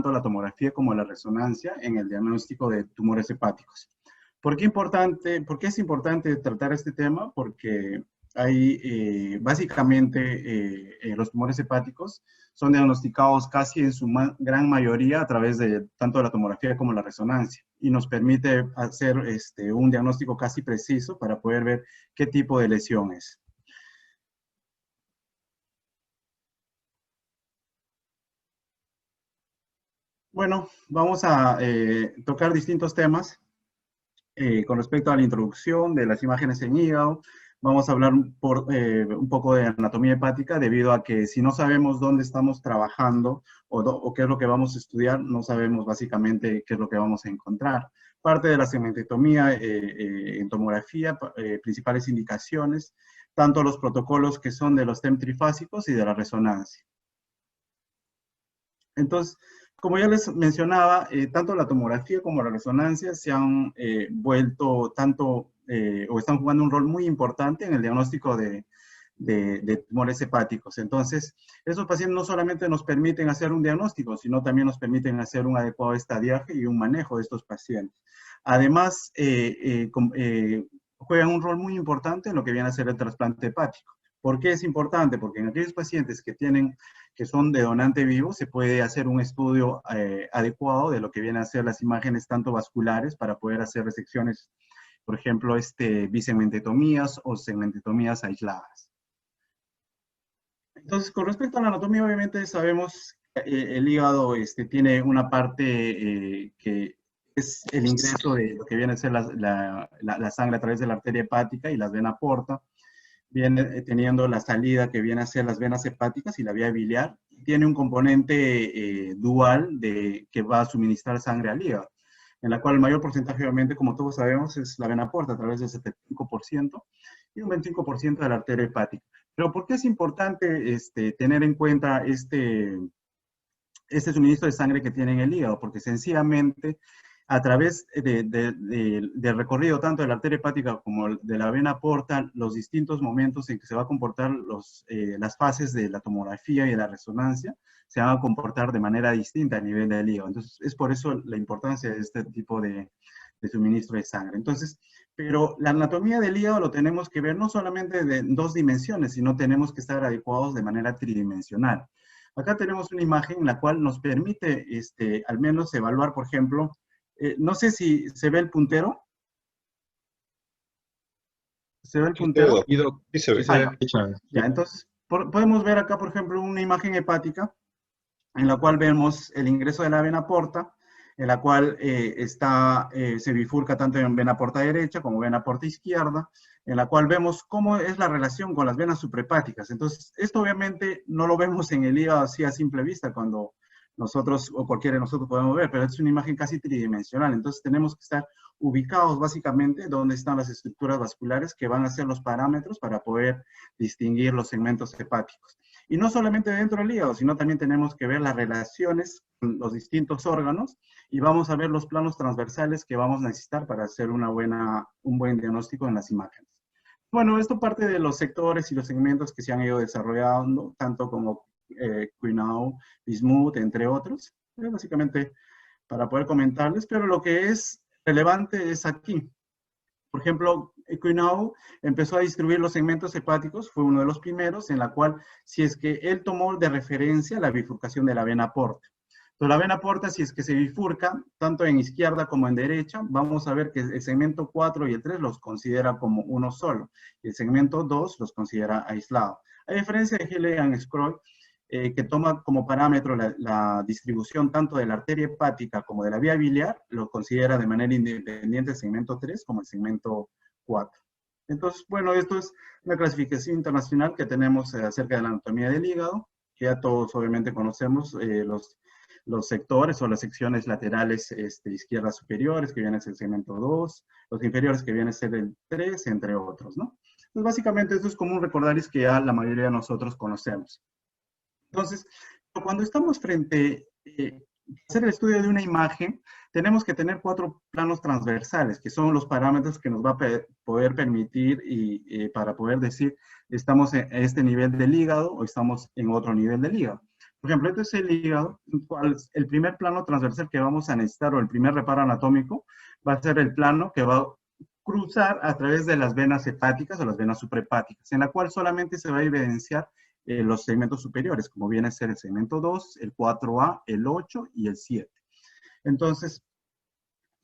tanto la tomografía como la resonancia en el diagnóstico de tumores hepáticos. ¿Por qué es importante tratar este tema? Porque hay, básicamente, los tumores hepáticos son diagnosticados casi en su gran mayoría a través de tanto la tomografía como la resonancia, y nos permite hacer un diagnóstico casi preciso para poder ver qué tipo de lesión es. Bueno, vamos a tocar distintos temas con respecto a la introducción de las imágenes en hígado. Vamos a hablar un poco de anatomía hepática, debido a que si no sabemos dónde estamos trabajando o qué es lo que vamos a estudiar, no sabemos básicamente qué es lo que vamos a encontrar. Parte de la segmentotomía en tomografía, principales indicaciones, tanto los protocolos que son de los TEM trifásicos y de la resonancia. Entonces, como ya les mencionaba, tanto la tomografía como la resonancia se han vuelto o están jugando un rol muy importante en el diagnóstico de tumores hepáticos. Entonces, esos pacientes no solamente nos permiten hacer un diagnóstico, sino también nos permiten hacer un adecuado estadiaje y un manejo de estos pacientes. Además, juegan un rol muy importante en lo que viene a ser el trasplante hepático. ¿Por qué es importante? Porque en aquellos pacientes que son de donante vivo, se puede hacer un estudio adecuado de lo que vienen a ser las imágenes tanto vasculares para poder hacer resecciones, por ejemplo, bisegmentotomías o segmentotomías aisladas. Entonces, con respecto a la anatomía, obviamente sabemos que el hígado tiene una parte que es el ingreso de lo que viene a ser la sangre a través de la arteria hepática y las venas porta. Viene teniendo la salida que viene a ser las venas hepáticas y la vía biliar. Tiene un componente dual que va a suministrar sangre al hígado, en la cual el mayor porcentaje, obviamente, como todos sabemos, es la vena porta a través del 75% y un 25% de la arteria hepática. Pero ¿por qué es importante tener en cuenta este suministro de sangre que tiene en el hígado? Porque sencillamente a través del recorrido tanto de la arteria hepática como de la vena porta, los distintos momentos en que se va a comportar las fases de la tomografía y de la resonancia se van a comportar de manera distinta a nivel del hígado. Entonces, es por eso la importancia de este tipo de suministro de sangre. Entonces, pero la anatomía del hígado lo tenemos que ver no solamente en dos dimensiones, sino tenemos que estar adecuados de manera tridimensional. Acá tenemos una imagen en la cual nos permite al menos evaluar, por ejemplo, no sé si se ve el puntero. ¿Se ve el puntero? Sí se ve. Ya, entonces podemos ver acá, por ejemplo, una imagen hepática en la cual vemos el ingreso de la vena porta, en la cual se bifurca tanto en vena porta derecha como vena porta izquierda, en la cual vemos cómo es la relación con las venas suprahepáticas. Entonces, esto obviamente no lo vemos en el hígado así a simple vista cuando nosotros o cualquiera de nosotros podemos ver, pero es una imagen casi tridimensional. Entonces, tenemos que estar ubicados básicamente donde están las estructuras vasculares que van a ser los parámetros para poder distinguir los segmentos hepáticos. Y no solamente dentro del hígado, sino también tenemos que ver las relaciones con los distintos órganos y vamos a ver los planos transversales que vamos a necesitar para hacer un buen diagnóstico en las imágenes. Bueno, esto parte de los sectores y los segmentos que se han ido desarrollando, tanto como Quinault, Bismuth, entre otros, básicamente para poder comentarles, pero lo que es relevante es aquí. Por ejemplo, Quinault empezó a distribuir los segmentos hepáticos, fue uno de los primeros, en la cual, si es que él tomó de referencia la bifurcación de la vena porta. Entonces, la vena porta, si es que se bifurca, tanto en izquierda como en derecha, vamos a ver que el segmento 4 y el 3 los considera como uno solo, y el segmento 2 los considera aislado. A diferencia de Gilligan-Scroy, que toma como parámetro la distribución tanto de la arteria hepática como de la vía biliar, lo considera de manera independiente el segmento 3 como el segmento 4. Entonces, bueno, esto es una clasificación internacional que tenemos acerca de la anatomía del hígado, que ya todos obviamente conocemos los sectores o las secciones laterales izquierdas superiores, que viene a ser el segmento 2, los inferiores que viene a ser el 3, entre otros, ¿no? Entonces, básicamente esto es como un recordaris que ya la mayoría de nosotros conocemos. Entonces, cuando estamos frente a hacer el estudio de una imagen, tenemos que tener 4 planos transversales, que son los parámetros que nos va a poder permitir para poder decir, estamos en este nivel del hígado o estamos en otro nivel del hígado. Por ejemplo, este es el hígado, el primer plano transversal que vamos a necesitar, o el primer reparo anatómico, va a ser el plano que va a cruzar a través de las venas hepáticas o las venas suprahepáticas, en la cual solamente se va a evidenciar los segmentos superiores, como viene a ser el segmento 2, el 4A, el 8 y el 7. Entonces,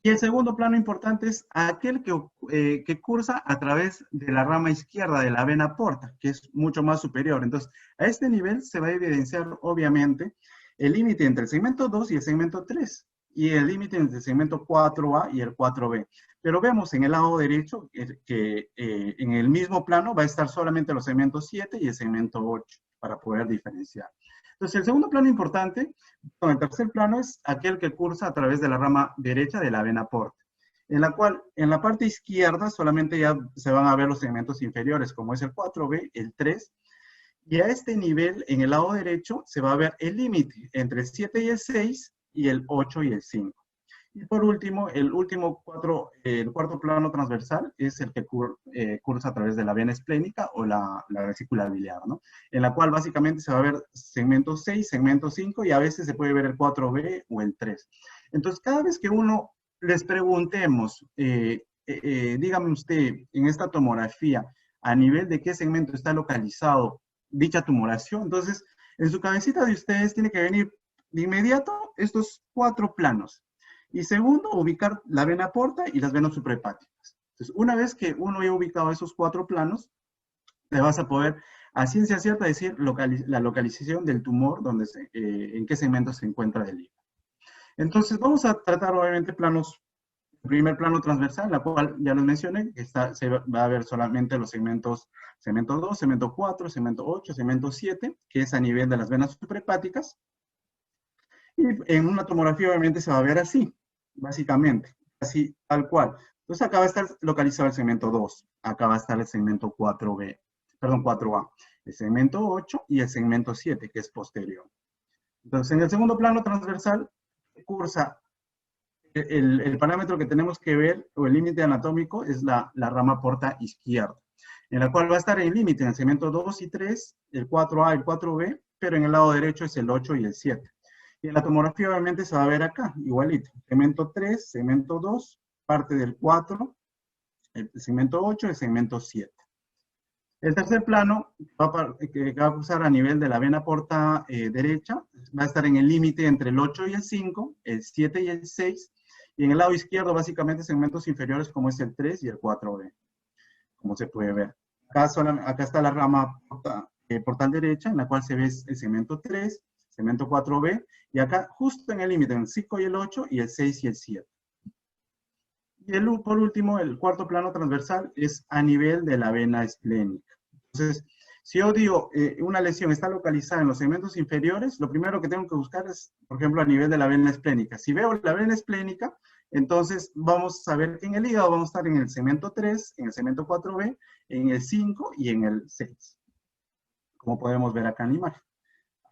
y el segundo plano importante es aquel que cursa a través de la rama izquierda de la vena porta, que es mucho más superior. Entonces, a este nivel se va a evidenciar, obviamente, el límite entre el segmento 2 y el segmento 3, y el límite entre el segmento 4A y el 4B. Pero vemos en el lado derecho que en el mismo plano va a estar solamente los segmentos 7 y el segmento 8, para poder diferenciar. Entonces, el segundo plano importante, el tercer plano es aquel que cursa a través de la rama derecha de la vena porta, en la cual en la parte izquierda solamente ya se van a ver los segmentos inferiores, como es el 4B, el 3, y a este nivel, en el lado derecho, se va a ver el límite entre el 7 y el 6, y el 8 y el 5. Y por último, el cuarto plano transversal es el que cursa a través de la vena esplénica o la vesícula biliar, ¿no? En la cual básicamente se va a ver segmento 6, segmento 5 y a veces se puede ver el 4B o el 3. Entonces, cada vez que uno les preguntemos, dígame usted, en esta tomografía, a nivel de qué segmento está localizado dicha tumoración, entonces, en su cabecita de ustedes tiene que venir de inmediato estos 4 planos. Y segundo, ubicar la vena porta y las venas suprahepáticas. Entonces, una vez que uno haya ubicado esos 4 planos, le vas a poder a ciencia cierta decir la localización del tumor, en qué segmento se encuentra del hígado. Entonces, vamos a tratar obviamente planos, el primer plano transversal, la cual ya les mencioné, que se va a ver solamente los segmentos, segmento 2, segmento 4, segmento 8, segmento 7, que es a nivel de las venas suprahepáticas. Y en una tomografía obviamente se va a ver así, básicamente, así tal cual. Entonces acá va a estar localizado el segmento 2, acá va a estar el segmento 4B, perdón, 4A, el segmento 8 y el segmento 7, que es posterior. Entonces en el segundo plano transversal cursa el parámetro que tenemos que ver, o el límite anatómico, es la rama porta izquierda, en la cual va a estar el límite en el segmento 2 y 3, el 4A y el 4B, pero en el lado derecho es el 8 y el 7. Y en la tomografía obviamente se va a ver acá, igualito. Segmento 3, segmento 2, parte del 4, el segmento 8, el segmento 7. El tercer plano que va a cruzar a nivel de la vena porta derecha, va a estar en el límite entre el 8 y el 5, el 7 y el 6, y en el lado izquierdo básicamente segmentos inferiores como es el 3 y el 4B, como se puede ver. Acá está la rama portal derecha, en la cual se ve el segmento 3, segmento 4B, y acá justo en el límite, en el 5 y el 8, y el 6 y el 7. Y por último, el cuarto plano transversal es a nivel de la vena esplénica. Entonces, si yo digo una lesión está localizada en los segmentos inferiores, lo primero que tengo que buscar es, por ejemplo, a nivel de la vena esplénica. Si veo la vena esplénica, entonces vamos a ver que en el hígado vamos a estar en el segmento 3, en el segmento 4B, en el 5 y en el 6. Como podemos ver acá en la imagen.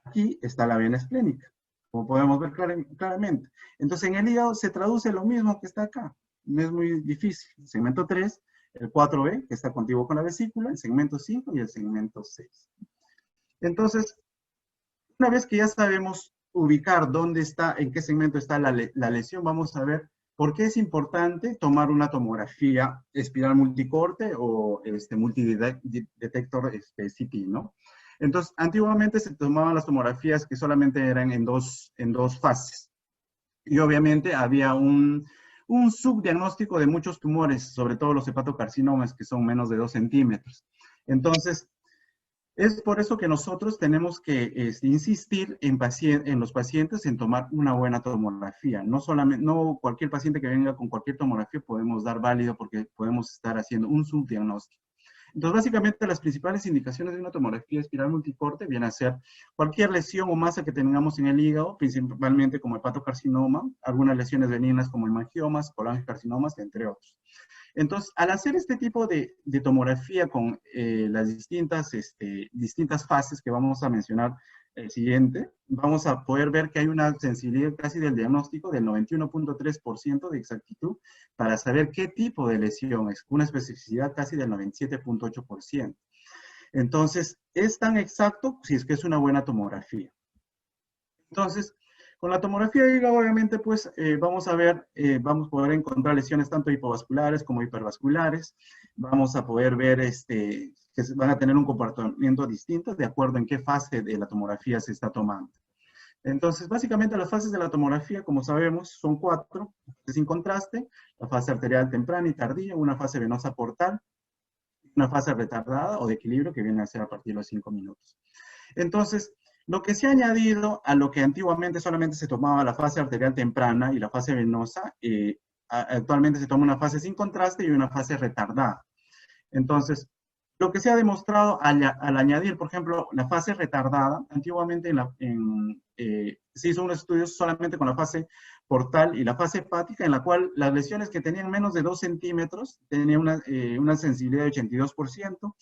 Aquí está la vena esplénica, como podemos ver claramente. Entonces, en el hígado se traduce lo mismo que está acá. No es muy difícil. El segmento 3, el 4B, que está contiguo con la vesícula, el segmento 5 y el segmento 6. Entonces, una vez que ya sabemos ubicar dónde está, en qué segmento está la lesión, vamos a ver por qué es importante tomar una tomografía espiral multicorte o multidetector CT, ¿no? Entonces, antiguamente se tomaban las tomografías que solamente eran en dos fases. Y obviamente había un subdiagnóstico de muchos tumores, sobre todo los hepatocarcinomas, que son menos de 2 centímetros. Entonces, es por eso que nosotros tenemos que insistir en los pacientes en tomar una buena tomografía. No cualquier paciente que venga con cualquier tomografía podemos dar válido porque podemos estar haciendo un subdiagnóstico. Entonces, básicamente, las principales indicaciones de una tomografía espiral multicorte vienen a ser cualquier lesión o masa que tengamos en el hígado, principalmente como hepatocarcinoma, algunas lesiones benignas como hemangiomas, colangiocarcinomas, entre otros. Entonces, al hacer este tipo de tomografía con las distintas fases que vamos a mencionar el siguiente, vamos a poder ver que hay una sensibilidad casi del diagnóstico del 91.3% de exactitud para saber qué tipo de lesión es, una especificidad casi del 97.8%. Entonces, es tan exacto si es que es una buena tomografía. Entonces, con la tomografía de hígado, obviamente, pues vamos a ver, vamos a poder encontrar lesiones tanto hipovasculares como hipervasculares. Vamos a poder ver que van a tener un comportamiento distinto de acuerdo en qué fase de la tomografía se está tomando. Entonces, básicamente las fases de la tomografía, como sabemos, son 4, sin contraste, la fase arterial temprana y tardía, una fase venosa portal, una fase retardada o de equilibrio que viene a ser a partir de los 5 minutos. Entonces, lo que se ha añadido a lo que antiguamente solamente se tomaba la fase arterial temprana y la fase venosa, actualmente se toma una fase sin contraste y una fase retardada. Entonces, lo que se ha demostrado al añadir, por ejemplo, la fase retardada, antiguamente se hizo unos estudios solamente con la fase portal y la fase hepática, en la cual las lesiones que tenían menos de 2 centímetros tenían una sensibilidad de 82%,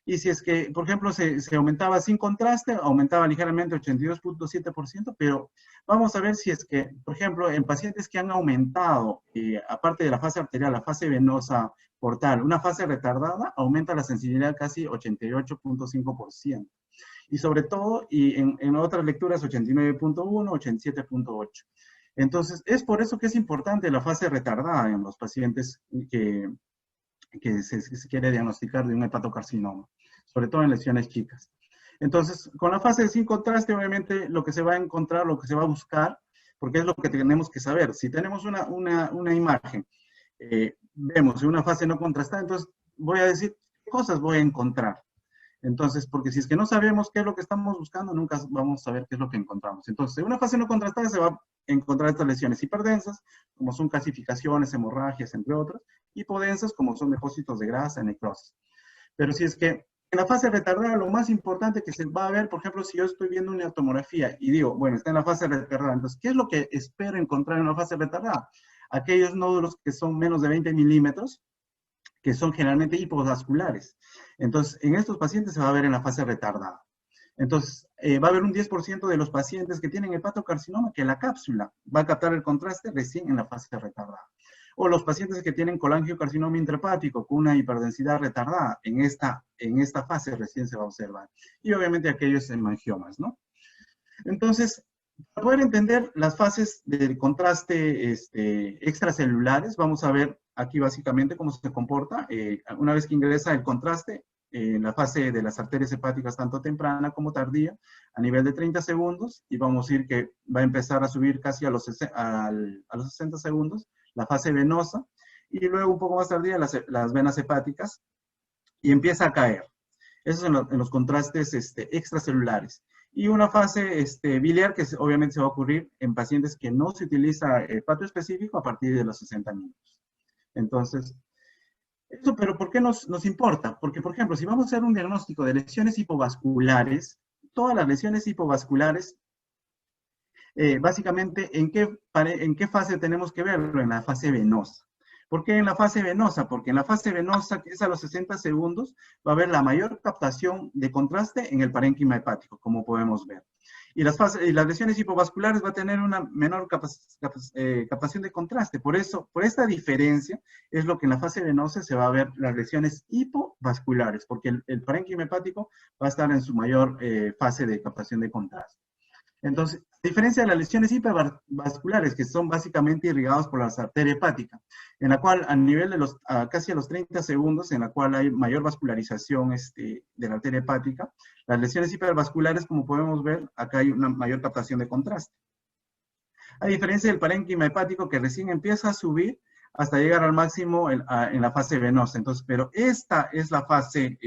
y si es que, por ejemplo, se aumentaba sin contraste, aumentaba ligeramente 82.7%, pero vamos a ver si es que, por ejemplo, en pacientes que han aumentado, aparte de la fase arterial, la fase venosa portal, una fase retardada, aumenta la sensibilidad casi 88.5%. Y sobre todo, y en otras lecturas, 89.1, 87.8. Entonces, es por eso que es importante la fase retardada en los pacientes que se quiere diagnosticar de un hepatocarcinoma, sobre todo en lesiones chicas. Entonces, con la fase sin contraste, obviamente, lo que se va a encontrar, lo que se va a buscar, porque es lo que tenemos que saber. Si tenemos una imagen, vemos una fase no contrastada, entonces voy a decir qué cosas voy a encontrar. Entonces, porque si es que no sabemos qué es lo que estamos buscando, nunca vamos a saber qué es lo que encontramos. Entonces, en una fase no contrastada se va a encontrar estas lesiones hiperdensas, como son calcificaciones, hemorragias, entre otras, hipodensas, como son depósitos de grasa, necrosis. Pero si es que en la fase retardada, lo más importante que se va a ver, por ejemplo, si yo estoy viendo una tomografía y digo, bueno, está en la fase retardada, entonces, ¿qué es lo que espero encontrar en la fase retardada? Aquellos nódulos que son menos de 20 milímetros, que son generalmente hipovasculares. Entonces, en estos pacientes se va a ver en la fase retardada. Entonces, va a haber un 10% de los pacientes que tienen hepatocarcinoma que la cápsula va a captar el contraste recién en la fase retardada. O los pacientes que tienen colangiocarcinoma intrahepático con una hiperdensidad retardada, en esta fase recién se va a observar. Y obviamente aquellos hemangiomas, ¿no? Entonces, para poder entender las fases del contraste extracelulares, vamos a ver aquí básicamente cómo se comporta. Una vez que ingresa el contraste, en la fase de las arterias hepáticas, tanto temprana como tardía, a nivel de 30 segundos, y vamos a ir que va a empezar a subir casi a los 60 segundos, la fase venosa, y luego un poco más tardía las venas hepáticas, y empieza a caer. Eso es en los contrastes extracelulares. Y una fase biliar que obviamente se va a ocurrir en pacientes que no se utiliza hepato específico a partir de los 60 minutos. Entonces, eso, pero ¿por qué nos importa? Porque, por ejemplo, si vamos a hacer un diagnóstico de lesiones hipovasculares, todas las lesiones hipovasculares, básicamente, ¿en qué fase tenemos que verlo? En la fase venosa. ¿Por qué en la fase venosa? Porque en la fase venosa, que es a los 60 segundos, va a haber la mayor captación de contraste en el parénquima hepático, como podemos ver. Y las lesiones hipovasculares va a tener una menor captación de contraste. Por eso, por esta diferencia, es lo que en la fase venosa se va a ver las lesiones hipovasculares, porque el parénquima hepático va a estar en su mayor fase de captación de contraste. Entonces, a diferencia de las lesiones hipervasculares, que son básicamente irrigadas por la arteria hepática, en la cual a nivel de casi a los 30 segundos, en la cual hay mayor vascularización de la arteria hepática, las lesiones hipervasculares, como podemos ver, acá hay una mayor captación de contraste. A diferencia del parénquima hepático, que recién empieza a subir hasta llegar al máximo en la fase venosa. Entonces, pero esta es la fase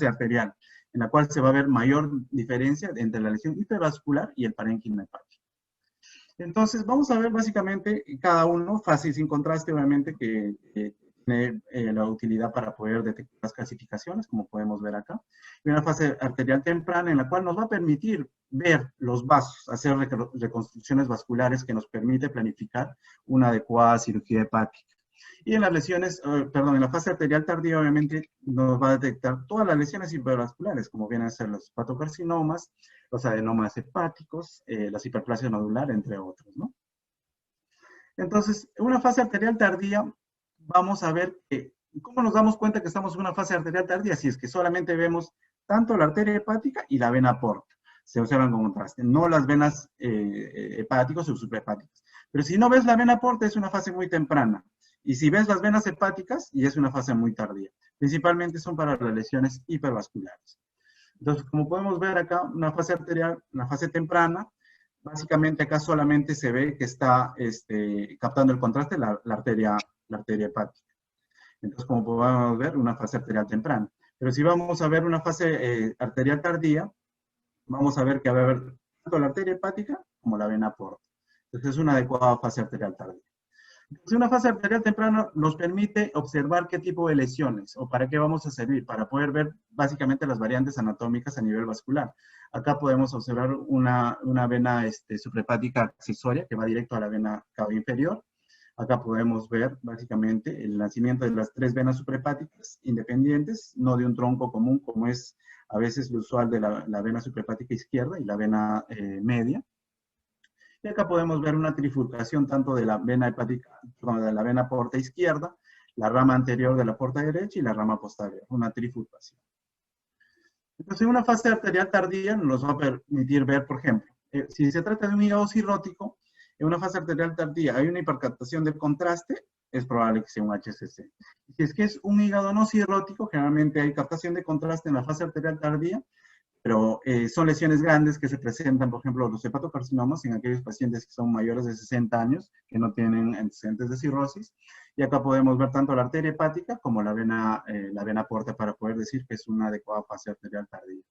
arterial, en la cual se va a ver mayor diferencia entre la lesión hipervascular y el parénquima hepático. Entonces, vamos a ver básicamente cada uno, fase sin contraste, obviamente, que tiene la utilidad para poder detectar las calcificaciones, como podemos ver acá. Y una fase arterial temprana en la cual nos va a permitir ver los vasos, hacer reconstrucciones vasculares que nos permite planificar una adecuada cirugía hepática. Y en las lesiones, en la fase arterial tardía, obviamente, nos va a detectar todas las lesiones hipervasculares, como vienen a ser los hepatocarcinomas, los adenomas hepáticos, las hiperplasias nodular, entre otros, ¿no? Entonces, en una fase arterial tardía, vamos a ver cómo nos damos cuenta que estamos en una fase arterial tardía, si es que solamente vemos tanto la arteria hepática y la vena porta. se observan con contraste, no las venas hepáticas o suprahepáticas. Pero si no ves la vena porta, es una fase muy temprana. Y si ves las venas hepáticas, y es una fase muy tardía. Principalmente son para las lesiones hipervasculares. Entonces, como podemos ver acá, una fase arterial, una fase temprana, básicamente acá solamente se ve que está captando el contraste la arteria hepática. Entonces, como podemos ver, una fase arterial temprana. Pero si vamos a ver una fase arterial tardía, vamos a ver que va a haber tanto la arteria hepática como la vena porta. Entonces, es una adecuada fase arterial tardía. Entonces, una fase arterial temprana nos permite observar qué tipo de lesiones o para qué vamos a servir, para poder ver básicamente las variantes anatómicas a nivel vascular. Acá podemos observar una vena suprahepática accesoria que va directo a la vena cava inferior. Acá podemos ver básicamente el nacimiento de las 3 venas suprahepáticas independientes, no de un tronco común como es a veces lo usual de la vena suprahepática izquierda y la vena media. Y acá podemos ver una trifurcación tanto de la vena hepática como de la vena porta izquierda, la rama anterior de la porta derecha y la rama posterior, una trifurcación. Entonces, una fase arterial tardía nos va a permitir ver, por ejemplo, si se trata de un hígado cirrótico, en una fase arterial tardía hay una hipercaptación del contraste, es probable que sea un HCC. Si es que es un hígado no cirrótico, generalmente hay captación de contraste en la fase arterial tardía, pero son lesiones grandes que se presentan, por ejemplo, los hepatocarcinomas en aquellos pacientes que son mayores de 60 años, que no tienen antecedentes de cirrosis. Y acá podemos ver tanto la arteria hepática como la vena porta para poder decir que es una adecuada fase arterial tardía.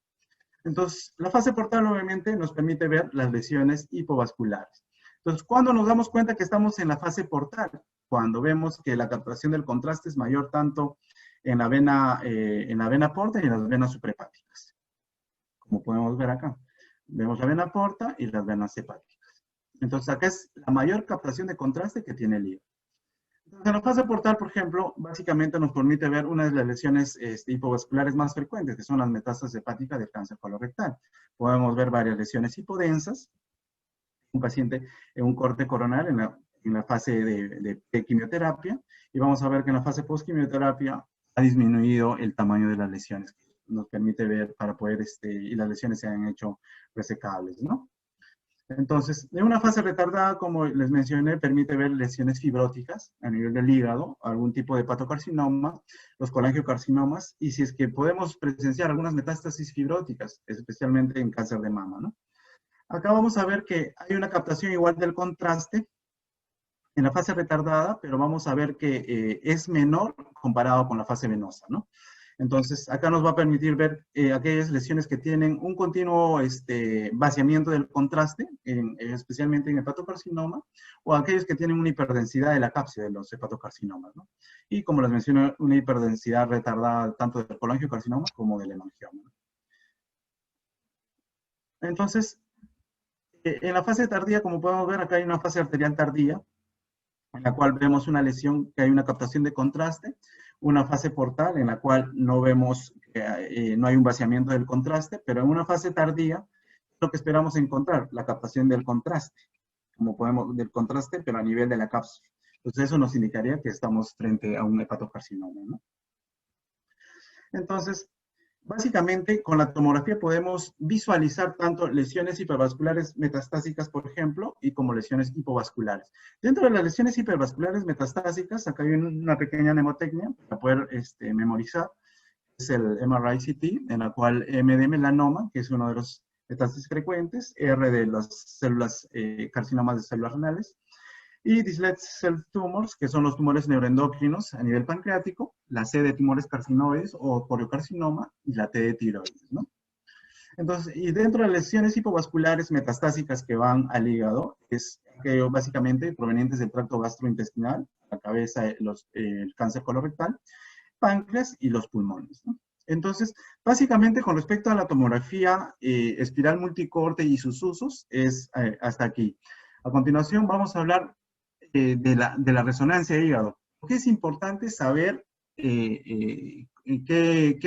Entonces, la fase portal obviamente nos permite ver las lesiones hipovasculares. Entonces, ¿cuándo nos damos cuenta que estamos en la fase portal? Cuando vemos que la captación del contraste es mayor tanto en la vena porta y en las venas suprahepáticas. Como podemos ver acá. Vemos la vena porta y las venas hepáticas. Entonces, acá es la mayor captación de contraste que tiene el hígado. Entonces, en la fase portal, por ejemplo, básicamente nos permite ver una de las lesiones hipovasculares más frecuentes, que son las metástasis hepáticas del cáncer colorectal. Podemos ver varias lesiones hipodensas, un paciente en un corte coronal en la fase de quimioterapia, y vamos a ver que en la fase post-quimioterapia ha disminuido el tamaño de las lesiones, que nos permite ver para poder, y las lesiones se han hecho resecables, ¿no? Entonces, en una fase retardada, como les mencioné, permite ver lesiones fibróticas a nivel del hígado, algún tipo de hepatocarcinoma, los colangiocarcinomas, y si es que podemos presenciar algunas metástasis fibróticas, especialmente en cáncer de mama, ¿no? Acá vamos a ver que hay una captación igual del contraste en la fase retardada, pero vamos a ver que es menor comparado con la fase venosa, ¿no? Entonces, acá nos va a permitir ver aquellas lesiones que tienen un continuo vaciamiento del contraste, especialmente en hepatocarcinoma, o aquellos que tienen una hiperdensidad de la cápside de los hepatocarcinomas, ¿no? Y como les mencioné, una hiperdensidad retardada tanto del colangiocarcinoma como del hemangioma, ¿no? Entonces, en la fase tardía, como podemos ver, acá hay una fase arterial tardía, en la cual vemos una lesión que hay una captación de contraste, una fase portal en la cual no vemos, no hay un vaciamiento del contraste, pero en una fase tardía, lo que esperamos encontrar, la captación del contraste, del contraste, pero a nivel de la cápsula. Entonces eso nos indicaría que estamos frente a un hepatocarcinoma, ¿no? Entonces, básicamente, con la tomografía podemos visualizar tanto lesiones hipervasculares metastásicas, por ejemplo, y como lesiones hipovasculares. Dentro de las lesiones hipervasculares metastásicas, acá hay una pequeña mnemotecnia para poder memorizar. Es el MRI-CT, en la cual M de melanoma, que es uno de los metástasis frecuentes, R de las células carcinomas de células renales, y Dislet Cell Tumors, que son los tumores neuroendocrinos a nivel pancreático, la C de tumores carcinoides o coriocarcinoma y la T de tiroides, ¿no? Entonces, y dentro de las lesiones hipovasculares metastásicas que van al hígado, es aquello básicamente provenientes del tracto gastrointestinal, la cabeza, el cáncer colorectal, páncreas y los pulmones, ¿no? Entonces, básicamente con respecto a la tomografía espiral multicorte y sus usos, es hasta aquí. A continuación vamos a hablar de la resonancia de hígado. ¿Por qué es importante saber qué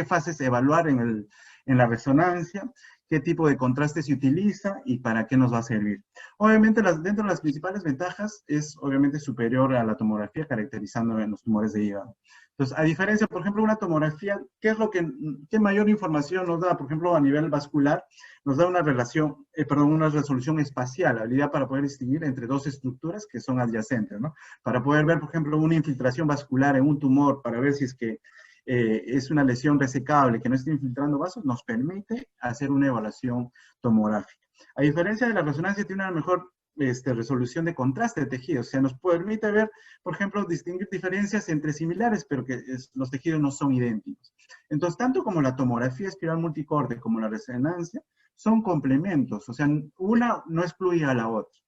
fases evaluar en la resonancia? qué tipo de contraste se utiliza y para qué nos va a servir. Obviamente, dentro de las principales ventajas es obviamente superior a la tomografía, caracterizando en los tumores de hígado. Entonces, a diferencia, por ejemplo, una tomografía, ¿qué mayor información nos da? Por ejemplo, a nivel vascular, nos da una una resolución espacial, habilidad para poder distinguir entre dos estructuras que son adyacentes, ¿no? Para poder ver, por ejemplo, una infiltración vascular en un tumor, para ver si es que es una lesión resecable que no está infiltrando vasos, nos permite hacer una evaluación tomográfica. A diferencia de la resonancia, tiene una mejor resolución de contraste de tejidos, o sea, nos permite ver, por ejemplo, distinguir diferencias entre similares, pero que los tejidos no son idénticos. Entonces, tanto como la tomografía espiral multicorte como la resonancia son complementos, o sea, una no excluye a la otra.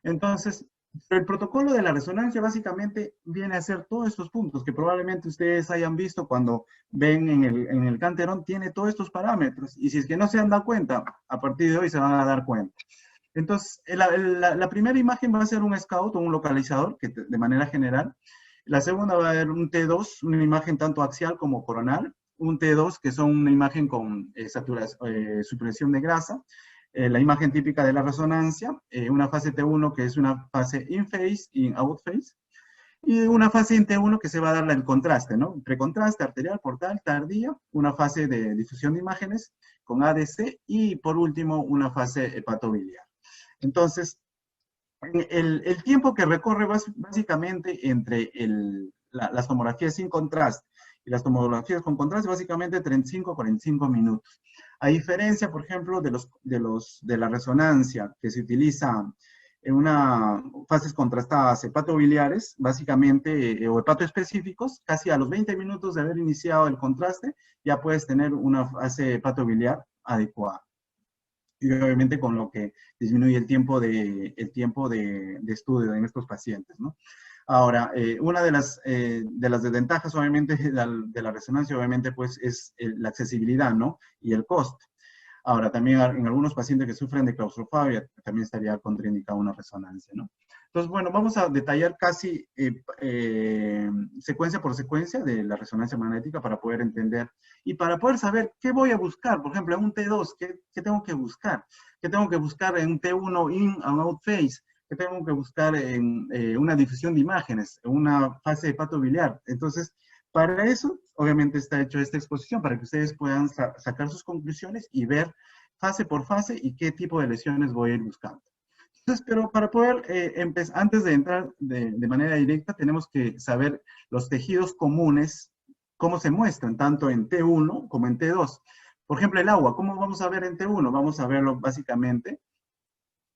Entonces, el protocolo de la resonancia básicamente viene a ser todos estos puntos que probablemente ustedes hayan visto cuando ven en el Canterón, tiene todos estos parámetros, y si es que no se han dado cuenta, a partir de hoy se van a dar cuenta. Entonces, la primera imagen va a ser un scout o un localizador, que de manera general. La segunda va a ser un T2, una imagen tanto axial como coronal. Un T2, que son una imagen con supresión de grasa. La imagen típica de la resonancia. Una fase T1, que es una fase in-phase y out-phase. Y una fase en T1 que se va a dar el contraste, ¿no? Precontraste, arterial, portal, tardía. Una fase de difusión de imágenes con ADC. Y por último, una fase hepatobiliar. Entonces, el tiempo que recorre básicamente entre las tomografías sin contraste y las tomografías con contraste, básicamente 35 a 45 minutos. A diferencia, por ejemplo, de la resonancia que se utiliza en una fases contrastadas hepatobiliares, básicamente, o hepatoespecíficos, casi a los 20 minutos de haber iniciado el contraste, ya puedes tener una fase hepatobiliar adecuada. Y obviamente con lo que disminuye el tiempo de estudio en estos pacientes, ¿no? Ahora, una de las desventajas, obviamente, de la resonancia, obviamente, pues, es la accesibilidad, ¿no? Y el costo. Ahora, también en algunos pacientes que sufren de claustrofobia, también estaría contraindicada una resonancia, ¿no? Entonces, bueno, vamos a detallar casi secuencia por secuencia de la resonancia magnética para poder entender y para poder saber qué voy a buscar. Por ejemplo, en un T2, ¿qué tengo que buscar? ¿Qué tengo que buscar en un T1 in and out phase? ¿Qué tengo que buscar en una difusión de imágenes, en una fase de hepatobiliar? Entonces, para eso, obviamente, está hecho esta exposición, para que ustedes puedan sacar sus conclusiones y ver fase por fase y qué tipo de lesiones voy a ir buscando. Entonces, pero para poder empezar, antes de entrar de manera directa, tenemos que saber los tejidos comunes, cómo se muestran, tanto en T1 como en T2. Por ejemplo, el agua, ¿cómo vamos a ver en T1? Vamos a verlo básicamente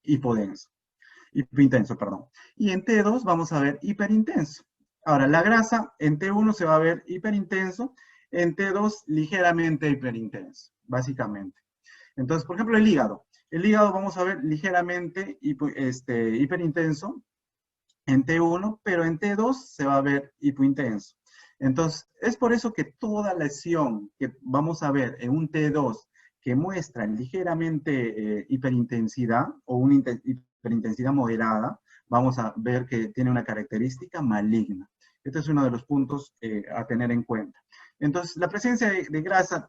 hipointenso, perdón. Y en T2 vamos a ver hiperintenso. Ahora, la grasa en T1 se va a ver hiperintenso, en T2 ligeramente hiperintenso, básicamente. Entonces, por ejemplo, el hígado. El hígado vamos a ver ligeramente hiperintenso en T1, pero en T2 se va a ver hipointenso. Entonces, es por eso que toda lesión que vamos a ver en un T2 que muestra ligeramente hiperintensidad o una hiperintensidad moderada, vamos a ver que tiene una característica maligna. Este es uno de los puntos a tener en cuenta. Entonces, la presencia de grasa,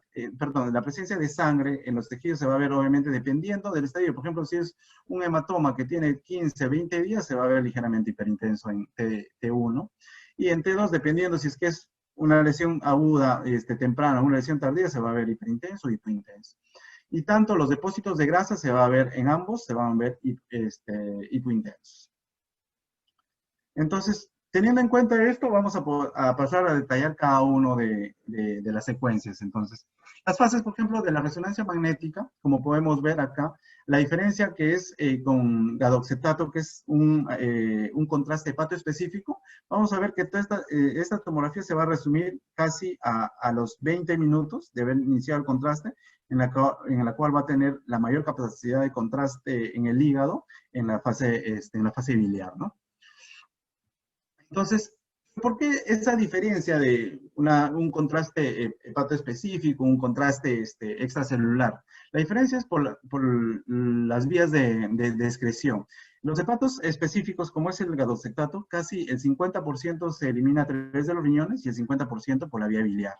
la presencia de sangre en los tejidos se va a ver obviamente dependiendo del estadio. Por ejemplo, si es un hematoma que tiene 15, 20 días, se va a ver ligeramente hiperintenso en T1. Y en T2, dependiendo si es que es una lesión aguda, temprana, una lesión tardía, se va a ver hiperintenso o hipointenso. Y tanto los depósitos de grasa se va a ver en ambos, se van a ver hipointensos. Entonces, teniendo en cuenta esto, vamos a pasar a detallar cada uno de las secuencias. Entonces, las fases, por ejemplo, de la resonancia magnética, como podemos ver acá, la diferencia que es con gadoxetato, que es un contraste hepatoespecífico, vamos a ver que toda esta tomografía se va a resumir casi a los 20 minutos de haber iniciado el contraste, en la cual va a tener la mayor capacidad de contraste en el hígado en la fase biliar, ¿no? Entonces, ¿por qué esa diferencia de un contraste hepatoespecífico, un contraste extracelular? La diferencia es por las vías de excreción. Los hepatos específicos, como es el gadoxetato, casi el 50% se elimina a través de los riñones y el 50% por la vía biliar.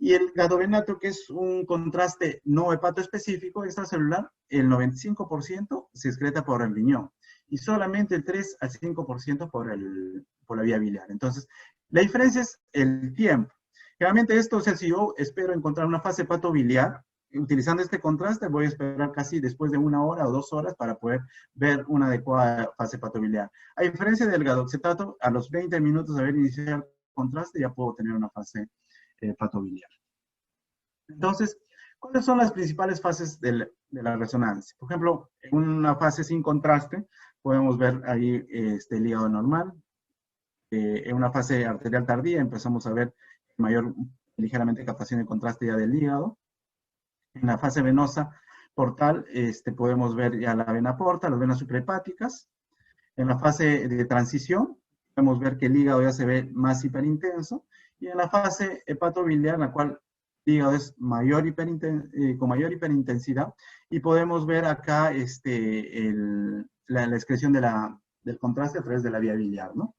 Y el gadovenato, que es un contraste no hepatoespecífico extracelular, el 95% se excreta por el riñón y solamente el 3 al 5% por la vía biliar. Entonces, la diferencia es el tiempo. Realmente esto, o sea, si yo espero encontrar una fase hepatobiliar, utilizando este contraste, voy a esperar casi después de 1 hora o 2 horas para poder ver una adecuada fase hepatobiliar. A diferencia del gadoxetato, a los 20 minutos de haber iniciado el contraste, ya puedo tener una fase hepatobiliar. Entonces, ¿cuáles son las principales fases de la resonancia? Por ejemplo, en una fase sin contraste, podemos ver ahí el hígado normal. En una fase arterial tardía empezamos a ver mayor, ligeramente captación de contraste ya del hígado. En la fase venosa portal podemos ver ya la vena porta, las venas suprahepáticas. En la fase de transición podemos ver que el hígado ya se ve más hiperintenso. Y en la fase hepatobiliar, en la cual el hígado es con mayor hiperintensidad, y podemos ver acá la excreción del contraste a través de la vía biliar, ¿no?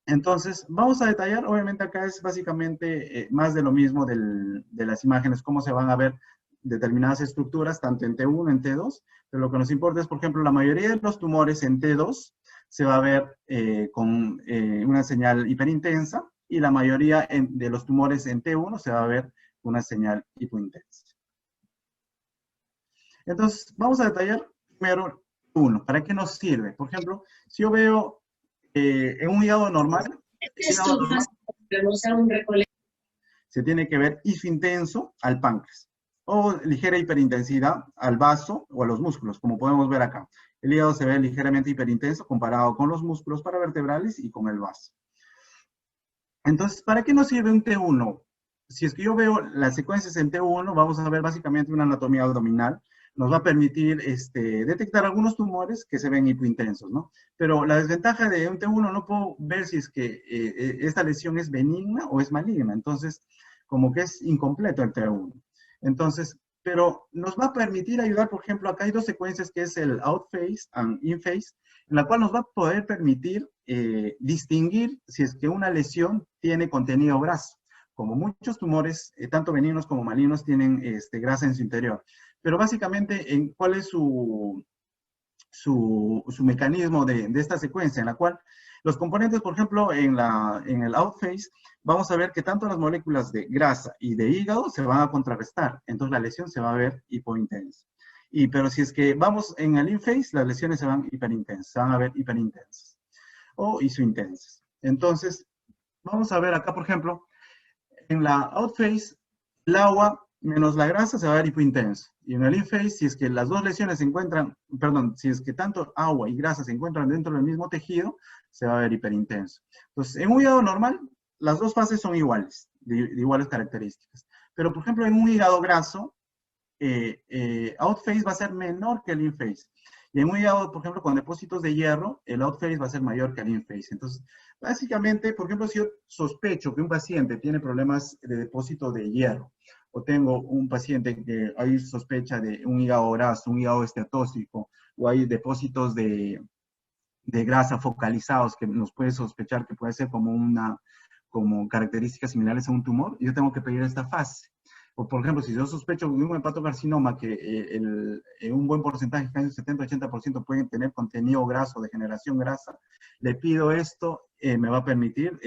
Entonces, vamos a detallar, obviamente acá es básicamente más de lo mismo de las imágenes, cómo se van a ver determinadas estructuras, tanto en T1, en T2, pero lo que nos importa es, por ejemplo, la mayoría de los tumores en T2 se va a ver con una señal hiperintensa, y la mayoría de los tumores en T1 se va a ver una señal hipointensa. Entonces, vamos a detallar primero uno. ¿Para qué nos sirve? Por ejemplo, si yo veo en un hígado normal, se tiene que ver hipointenso al páncreas, o ligera hiperintensidad al vaso o a los músculos, como podemos ver acá. El hígado se ve ligeramente hiperintenso comparado con los músculos paravertebrales y con el vaso. Entonces, ¿para qué nos sirve un T1? Si es que yo veo las secuencias en T1, vamos a ver básicamente una anatomía abdominal. Nos va a permitir detectar algunos tumores que se ven hipointensos, ¿no? Pero la desventaja de un T1, no puedo ver si es que esta lesión es benigna o es maligna. Entonces, como que es incompleto el T1. Entonces, pero nos va a permitir ayudar, por ejemplo, acá hay dos secuencias que es el out phase and in phase, en la cual nos va a poder permitir distinguir si es que una lesión tiene contenido graso. Como muchos tumores, tanto benignos como malignos, tienen grasa en su interior. Pero básicamente, ¿cuál es su mecanismo de esta secuencia? En la cual los componentes, por ejemplo, en el out phase, vamos a ver que tanto las moléculas de grasa y de hígado se van a contrarrestar. Entonces la lesión se va a ver hipointensa. Pero si es que vamos en el in phase, las lesiones se van hiperintensas, se van a ver hiperintensas o isointensas. Entonces, vamos a ver acá, por ejemplo, en la out phase, el agua menos la grasa se va a ver hipointenso. Y en el in phase, si es que las dos lesiones se encuentran, perdón, si es que tanto agua y grasa se encuentran dentro del mismo tejido, se va a ver hiperintenso. Entonces, en un hígado normal, las dos fases son iguales, de iguales características. Pero, por ejemplo, en un hígado graso, out phase va a ser menor que el in phase. Y en un hígado, por ejemplo, con depósitos de hierro, el out phase va a ser mayor que el in phase. Entonces, básicamente, por ejemplo, si yo sospecho que un paciente tiene problemas de depósito de hierro, o tengo un paciente que hay sospecha de un hígado graso, un hígado esteatóxico, o hay depósitos de grasa focalizados que nos puede sospechar que puede ser como características similares a un tumor, yo tengo que pedir esta fase. O, por ejemplo, si yo sospecho de un hepatocarcinoma que un buen porcentaje, casi 70-80%, pueden tener contenido graso, de generación grasa, le pido esto, me va a permitir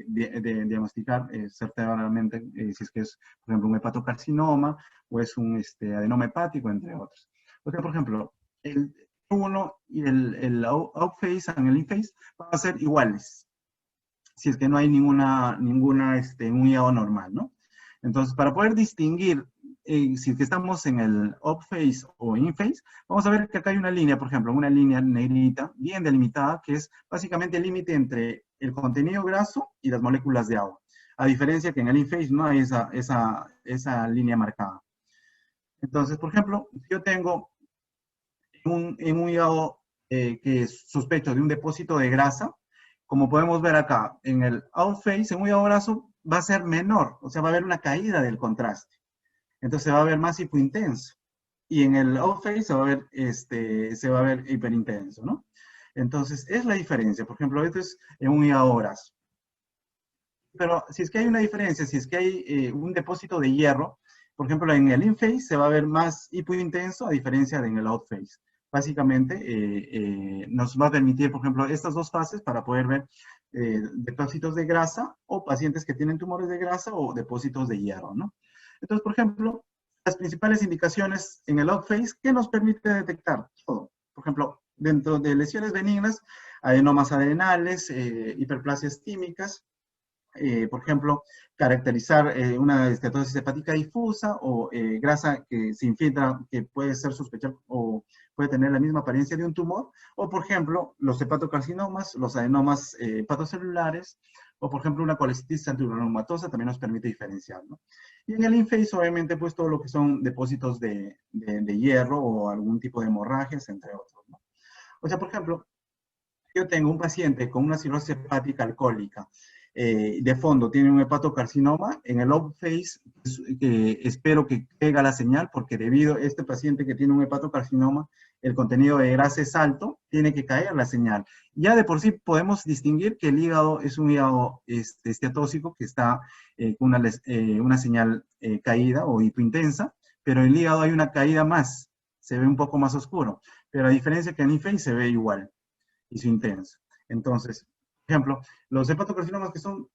diagnosticar certeramente si es que es, por ejemplo, un hepatocarcinoma o es un adenoma hepático, entre otros. O sea, por ejemplo, el T1 y el out phase y el in phase van a ser iguales, si es que no hay un hígado normal, ¿no? Entonces, para poder distinguir si es que estamos en el out phase o in phase, vamos a ver que acá hay una línea, por ejemplo, una línea negrita, bien delimitada, que es básicamente el límite entre el contenido graso y las moléculas de agua. A diferencia que en el in phase no hay esa línea marcada. Entonces, por ejemplo, si yo tengo en un hígado que sospecho de un depósito de grasa, como podemos ver acá, en el out phase, en un hígado graso, va a ser menor, o sea, va a haber una caída del contraste. Entonces se va a ver más hipointenso. Y en el out phase se va a ver hiperintenso, ¿no? Entonces, es la diferencia. Por ejemplo, esto es en un hígado graso. Pero si es que hay una diferencia, si es que hay un depósito de hierro, por ejemplo, en el in-phase se va a ver más hipointenso a diferencia de en el out-phase. Básicamente, nos va a permitir, por ejemplo, estas dos fases para poder ver depósitos de grasa o pacientes que tienen tumores de grasa o depósitos de hierro, ¿no? Entonces, por ejemplo, las principales indicaciones en el out-phase que nos permite detectar todo. Por ejemplo, dentro de lesiones benignas, adenomas adrenales, hiperplasias químicas, por ejemplo, caracterizar una esteatosis hepática difusa o grasa que se infiltra, que puede ser sospechar o puede tener la misma apariencia de un tumor, o por ejemplo, los hepatocarcinomas, los adenomas hepatocelulares, o por ejemplo, una colecitis antigranulomatosas también nos permite diferenciar, ¿no? Y en el in-phase, obviamente, pues todo lo que son depósitos de hierro o algún tipo de hemorragias, entre otros, ¿no? O sea, por ejemplo, yo tengo un paciente con una cirrosis hepática alcohólica, de fondo tiene un hepatocarcinoma, en el out phase espero que caiga la señal, porque debido a este paciente que tiene un hepatocarcinoma, el contenido de grasa es alto, tiene que caer la señal. Ya de por sí podemos distinguir que el hígado es un hígado esteatóxico que está con una señal caída o hipointensa, pero en el hígado hay una caída más, se ve un poco más oscuro, pero a diferencia que en el phase se ve igual y su intenso. Entonces, por ejemplo, los hepatocarcinomas que son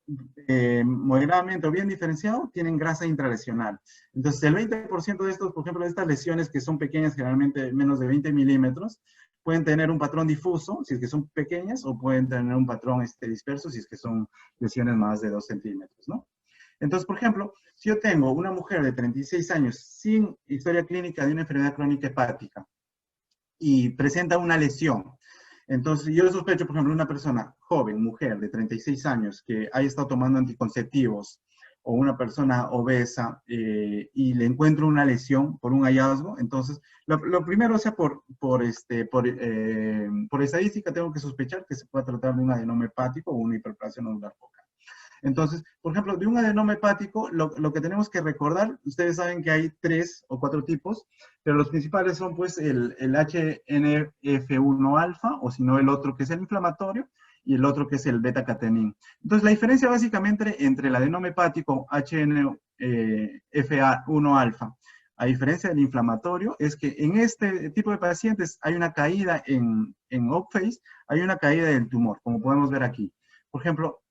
moderadamente o bien diferenciados tienen grasa intralesional. Entonces, el 20% de estos, por ejemplo, de estas lesiones que son pequeñas, generalmente menos de 20 milímetros, pueden tener un patrón difuso, si es que son pequeñas, o pueden tener un patrón disperso, si es que son lesiones más de 2 centímetros, ¿no? Entonces, por ejemplo, si yo tengo una mujer de 36 años sin historia clínica de una enfermedad crónica hepática y presenta una lesión, entonces, yo sospecho, por ejemplo, una persona joven, mujer de 36 años, que haya estado tomando anticonceptivos, o una persona obesa, y le encuentro una lesión por un hallazgo, entonces, lo primero, o sea, por estadística, tengo que sospechar que se pueda tratar de un adenoma hepático o una hiperplasia nodular focal. Entonces, por ejemplo, de un adenoma hepático, lo que tenemos que recordar, ustedes saben que hay 3 o 4 tipos, pero los principales son pues el HNF1 alfa, o si no el otro que es el inflamatorio, y el otro que es el beta-catenin. Entonces, la diferencia básicamente entre el adenoma hepático HNF1 alfa, a diferencia del inflamatorio, es que en este tipo de pacientes hay una caída en outphase, hay una caída del tumor, como podemos ver aquí. Por ejemplo,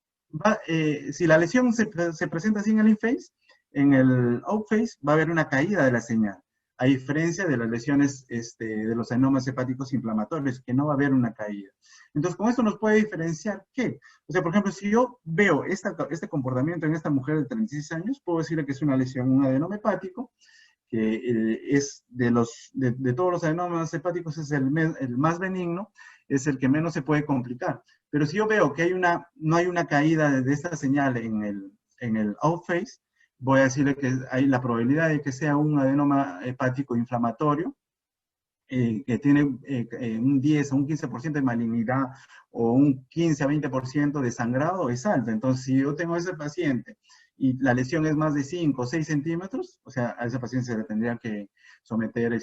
si la lesión se presenta así en el in-phase, en el out-phase va a haber una caída de la señal, a diferencia de las lesiones de los adenomas hepáticos inflamatorios, que no va a haber una caída. Entonces, con esto nos puede diferenciar qué. O sea, por ejemplo, si yo veo este comportamiento en esta mujer de 36 años, puedo decirle que es una lesión, un adenoma hepático, que es de todos los adenomas hepáticos es el más benigno, es el que menos se puede complicar. Pero si yo veo que no hay una caída de esta señal en el outphase, voy a decirle que hay la probabilidad de que sea un adenoma hepático inflamatorio, que tiene un 10 o un 15% de malignidad o un 15 a 20% de sangrado, es alta. Entonces, si yo tengo ese paciente y la lesión es más de 5 o 6 centímetros, o sea, a ese paciente se le tendría que someter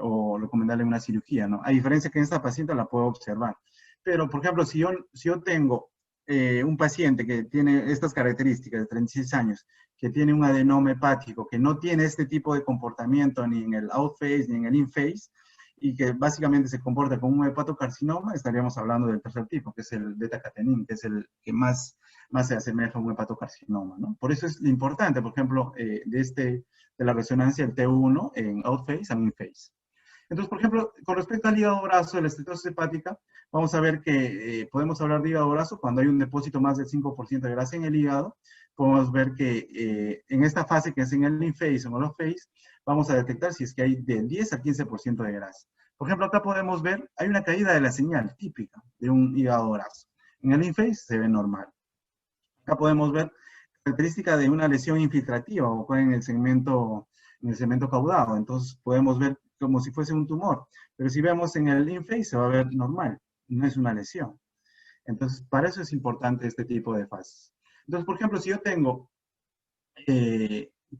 o recomendarle una cirugía, ¿no? A diferencia que en esta paciente la puedo observar. Pero, por ejemplo, si yo tengo un paciente que tiene estas características de 36 años, que tiene un adenoma hepático, que no tiene este tipo de comportamiento ni en el outphase ni en el inphase, y que básicamente se comporta como un hepatocarcinoma, estaríamos hablando del tercer tipo, que es el beta-catenin, que es el que más se asemeja a un hepatocarcinoma, ¿no? Por eso es importante, por ejemplo, de la resonancia del T1 en outphase a inphase. Entonces, por ejemplo, con respecto al hígado graso de la estenosis hepática, vamos a ver que podemos hablar de hígado graso cuando hay un depósito más del 5% de grasa en el hígado. Podemos ver que en esta fase, que es en el in-phase o en el off-phase, vamos a detectar si es que hay del 10 al 15% de grasa. Por ejemplo, acá podemos ver, hay una caída de la señal típica de un hígado graso. En el in-phase se ve normal. Acá podemos ver característica de una lesión infiltrativa o en el segmento caudado. Entonces podemos ver como si fuese un tumor. Pero si vemos en el in-phase se va a ver normal, no es una lesión. Entonces, para eso es importante este tipo de fases. Entonces, por ejemplo, si yo tengo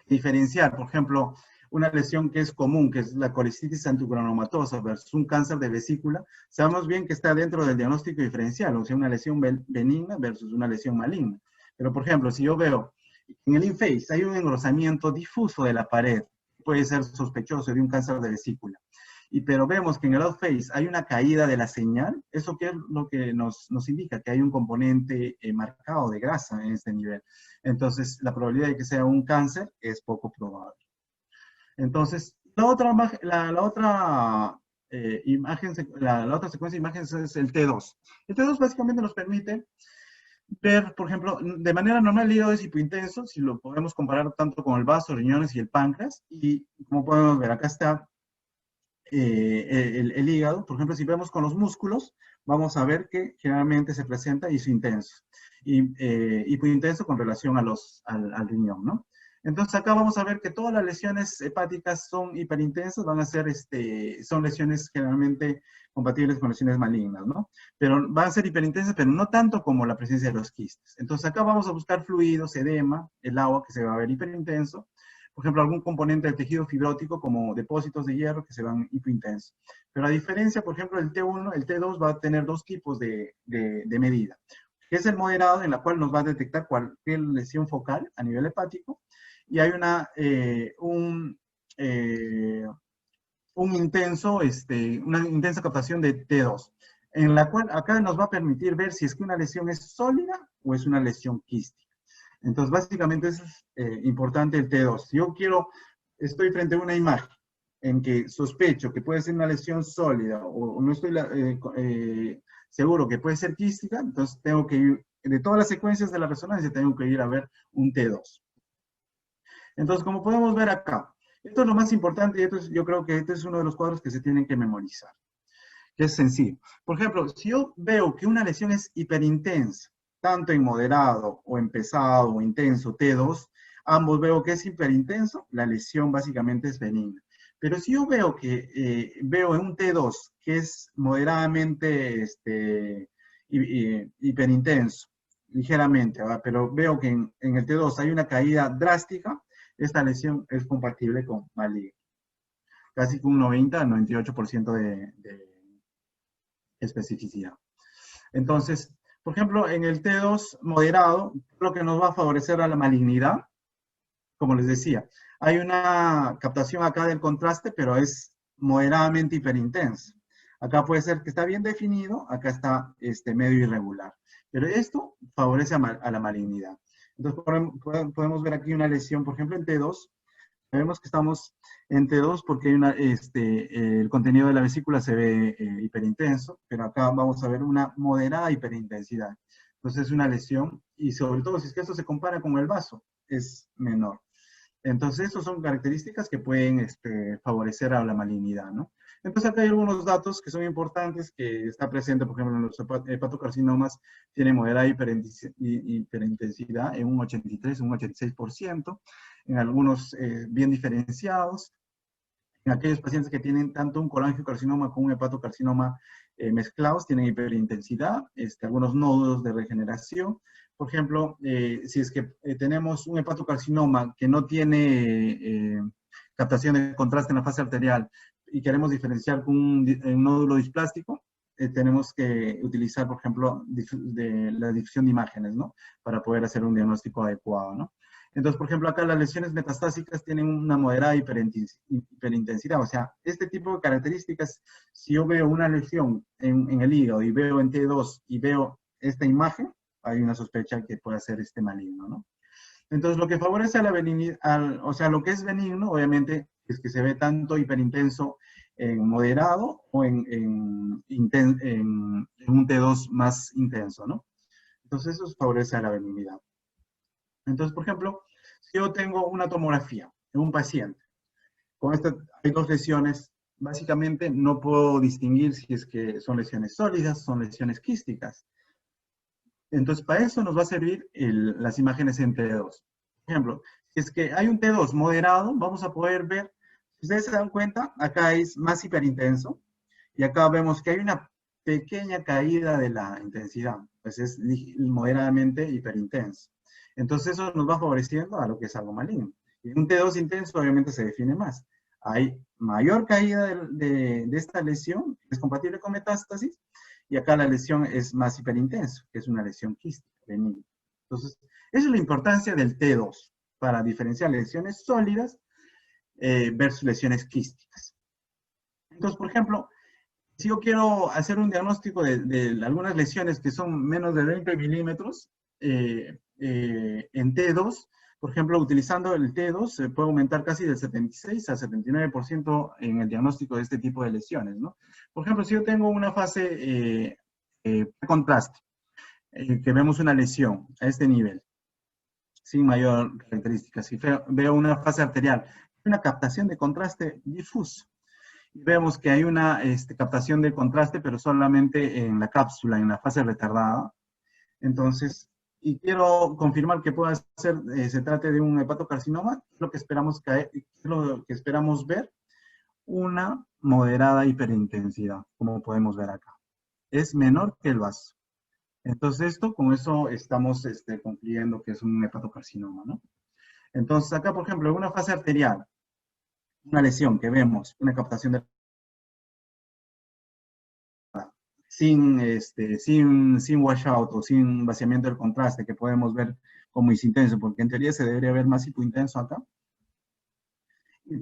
diferenciar, por ejemplo, una lesión que es común, que es la colecitis antigranulomatosas versus un cáncer de vesícula, sabemos bien que está dentro del diagnóstico diferencial, o sea, una lesión benigna versus una lesión maligna. Pero, por ejemplo, si yo veo en el InFace hay un engrosamiento difuso de la pared, puede ser sospechoso de un cáncer de vesícula. Pero vemos que en el outface hay una caída de la señal, ¿eso qué es lo que nos indica? Que hay un componente marcado de grasa en este nivel. Entonces, la probabilidad de que sea un cáncer es poco probable. Entonces, la otra secuencia de imágenes es el T2. El T2 básicamente nos permite ver, por ejemplo, de manera normal el hígado es hipointenso, si lo podemos comparar tanto con el vaso, riñones y el páncreas, y como podemos ver, acá está el hígado. Por ejemplo, si vemos con los músculos, vamos a ver que generalmente se presenta hipointenso, hipointenso con relación al riñón, ¿no? Entonces acá vamos a ver que todas las lesiones hepáticas son hiperintensas, van a ser, son lesiones generalmente compatibles con lesiones malignas, ¿no? Pero van a ser hiperintensas, pero no tanto como la presencia de los quistes. Entonces acá vamos a buscar fluidos, edema, el agua que se va a ver hiperintenso, por ejemplo, algún componente del tejido fibrótico como depósitos de hierro que se van hipointensos. Pero a diferencia, por ejemplo, del T1, el T2 va a tener dos tipos de medida, que es el moderado, en la cual nos va a detectar cualquier lesión focal a nivel hepático, y hay una intensa captación de T2, en la cual acá nos va a permitir ver si es que una lesión es sólida o es una lesión quística. Entonces, básicamente es importante el T2. Si yo estoy frente a una imagen en que sospecho que puede ser una lesión sólida o no estoy seguro que puede ser quística, entonces tengo que ir, de todas las secuencias de la resonancia, tengo que ir a ver un T2. Entonces, como podemos ver acá, esto es lo más importante y yo creo que este es uno de los cuadros que se tienen que memorizar, que es sencillo. Por ejemplo, si yo veo que una lesión es hiperintensa, tanto en moderado o en pesado o intenso T2, ambos veo que es hiperintenso, la lesión básicamente es benigna. Pero si yo veo que veo en un T2 que es moderadamente hiperintenso, ligeramente, ¿verdad? Pero veo que en el T2 hay una caída drástica, esta lesión es compatible con maligno. Casi con un 90-98% de especificidad. Entonces, por ejemplo, en el T2 moderado, lo que nos va a favorecer a la malignidad, como les decía, hay una captación acá del contraste, pero es moderadamente hiperintensa. Acá puede ser que está bien definido, acá está medio irregular. Pero esto favorece a la malignidad. Entonces, podemos ver aquí una lesión, por ejemplo, en T2. Sabemos que estamos en T2 porque hay el contenido de la vesícula se ve hiperintenso, pero acá vamos a ver una moderada hiperintensidad. Entonces es una lesión, y sobre todo si es que esto se compara con el vaso, es menor. Entonces, esas son características que pueden favorecer a la malignidad, ¿no? Entonces, acá hay algunos datos que son importantes, que está presente, por ejemplo, en los hepatocarcinomas, tiene moderada hiperintensidad en un 83, un 86%, en algunos bien diferenciados, en aquellos pacientes que tienen tanto un colangiocarcinoma como un hepatocarcinoma mezclados, tienen hiperintensidad, algunos nódulos de regeneración. Por ejemplo, si es que tenemos un hepatocarcinoma que no tiene captación de contraste en la fase arterial y queremos diferenciar con un nódulo displástico, tenemos que utilizar, por ejemplo, la difusión de imágenes, ¿no? Para poder hacer un diagnóstico adecuado, ¿no? Entonces, por ejemplo, acá las lesiones metastásicas tienen una moderada hiperintensidad. O sea, este tipo de características, si yo veo una lesión en el hígado y veo en T2 y veo esta imagen, hay una sospecha que puede ser maligno, ¿no? Entonces, lo que favorece a la benignidad, o sea, lo que es benigno, obviamente, es que se ve tanto hiperintenso en moderado o en un T2 más intenso, ¿no? Entonces, eso favorece a la benignidad. Entonces, por ejemplo, si yo tengo una tomografía en un paciente, con hay dos lesiones, básicamente no puedo distinguir si es que son lesiones sólidas, son lesiones quísticas. Entonces, para eso nos va a servir las imágenes en T2. Por ejemplo, si es que hay un T2 moderado, vamos a poder ver, si ustedes se dan cuenta, acá es más hiperintenso, y acá vemos que hay una pequeña caída de la intensidad, pues es moderadamente hiperintenso. Entonces eso nos va favoreciendo a lo que es algo maligno. Y un T2 intenso obviamente se define más. Hay mayor caída de esta lesión, que es compatible con metástasis, y acá la lesión es más hiperintenso, que es una lesión quística benigna. Entonces, esa es la importancia del T2 para diferenciar lesiones sólidas versus lesiones quísticas. Entonces, por ejemplo, si yo quiero hacer un diagnóstico de algunas lesiones que son menos de 20 milímetros en T2, por ejemplo, utilizando el T2 se puede aumentar casi del 76 a 79% en el diagnóstico de este tipo de lesiones, ¿no? Por ejemplo, si yo tengo una fase contraste, que vemos una lesión a este nivel, sin mayor característica, si veo una fase arterial, una captación de contraste difuso, vemos que hay una captación de contraste, pero solamente en la cápsula, en la fase retardada. Entonces, y quiero confirmar que pueda ser, se trate de un hepatocarcinoma, lo que esperamos ver, una moderada hiperintensidad, como podemos ver acá. Es menor que el vaso. Entonces, con eso estamos concluyendo que es un hepatocarcinoma, ¿no? Entonces, acá, por ejemplo, en una fase arterial, una lesión que vemos, una captación de sin washout o sin vaciamiento del contraste que podemos ver como hipointenso, porque en teoría se debería ver más hipointenso acá.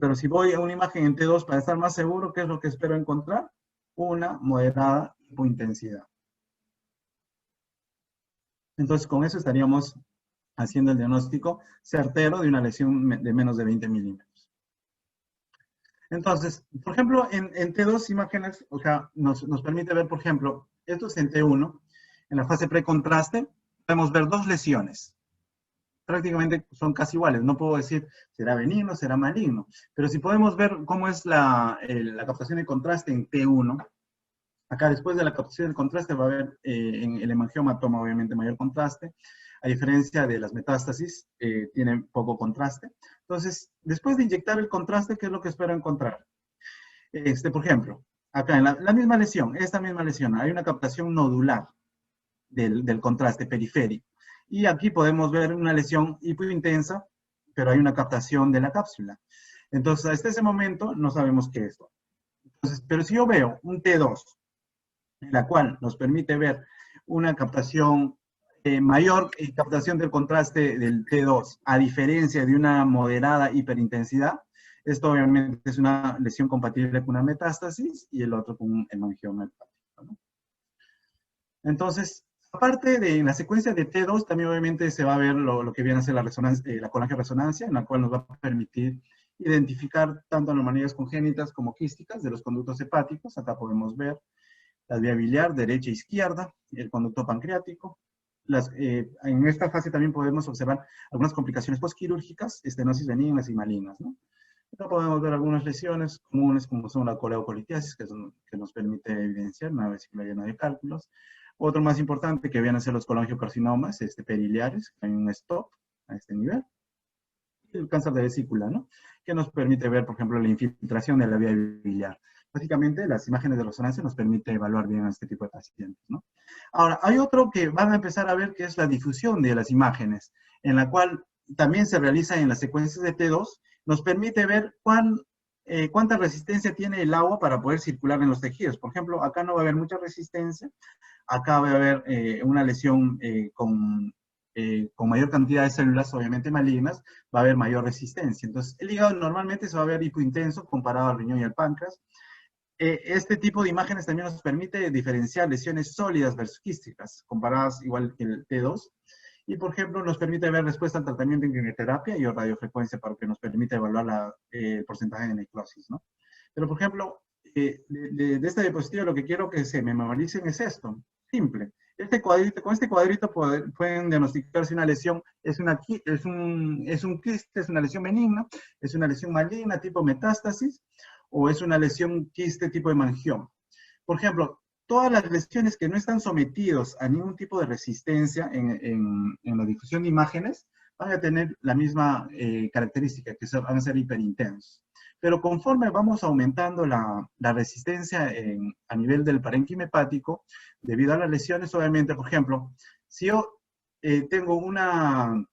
Pero si voy a una imagen en T2 para estar más seguro, ¿qué es lo que espero encontrar? Una moderada hipointensidad. Entonces, con eso estaríamos haciendo el diagnóstico certero de una lesión de menos de 20 milímetros. Entonces, por ejemplo, en T2 imágenes, o sea, nos permite ver, por ejemplo, esto es en T1, en la fase precontraste, podemos ver dos lesiones. Prácticamente son casi iguales, no puedo decir será benigno, será maligno, pero si podemos ver cómo es la captación de contraste en T1, acá después de la captación del contraste va a haber en el hemangioma toma obviamente mayor contraste, a diferencia de las metástasis, tienen poco contraste. Entonces, después de inyectar el contraste, ¿qué es lo que espero encontrar? Por ejemplo, acá en la misma lesión, esta misma lesión, hay una captación nodular del contraste periférico. Y aquí podemos ver una lesión hipointensa, pero hay una captación de la cápsula. Entonces, hasta ese momento no sabemos qué es esto. Entonces, pero si yo veo un T2, en la cual nos permite ver una captación mayor captación del contraste del T2, a diferencia de una moderada hiperintensidad, esto obviamente es una lesión compatible con una metástasis y el otro con un hemangioma hepático, ¿no? Entonces, aparte de la secuencia de T2, también obviamente se va a ver lo que viene a ser la resonancia, la colangioresonancia, en la cual nos va a permitir identificar tanto anomalías congénitas como quísticas de los conductos hepáticos. Acá podemos ver la vía biliar derecha e izquierda, el conducto pancreático. En esta fase también podemos observar algunas complicaciones postquirúrgicas, estenosis benignas y malignas, ¿no? Acá podemos ver algunas lesiones comunes como son la coleocolitiasis, que nos permite evidenciar una vesícula llena de cálculos. Otro más importante que vienen a ser los colangiocarcinomas periliares, que hay un stop a este nivel. Y el cáncer de vesícula, ¿no? Que nos permite ver, por ejemplo, la infiltración de la vía biliar. Básicamente, las imágenes de resonancia nos permiten evaluar bien a este tipo de pacientes, ¿no? Ahora, hay otro que van a empezar a ver que es la difusión de las imágenes, en la cual también se realiza en las secuencias de T2, nos permite ver cuánta resistencia tiene el agua para poder circular en los tejidos. Por ejemplo, acá no va a haber mucha resistencia, acá va a haber una lesión con mayor cantidad de células, obviamente malignas, va a haber mayor resistencia. Entonces, el hígado normalmente se va a ver hipointenso comparado al riñón y al páncreas. Este tipo de imágenes también nos permite diferenciar lesiones sólidas versus quísticas, comparadas igual que el T2. Y, por ejemplo, nos permite ver respuesta al tratamiento en quimioterapia y radiofrecuencia para que nos permita evaluar el porcentaje de necrosis, ¿no? Pero, por ejemplo, de esta diapositiva lo que quiero que se memoricen es esto, simple. Con este cuadrito pueden diagnosticar si una lesión es un quiste, es una lesión benigna, es una lesión maligna tipo metástasis, o es una lesión quiste tipo hemangioma. Por ejemplo, todas las lesiones que no están sometidos a ningún tipo de resistencia en la difusión de imágenes van a tener la misma característica, que van a ser hiperintensos. Pero conforme vamos aumentando la resistencia a nivel del parénquima hepático, debido a las lesiones, obviamente, por ejemplo, si yo tengo una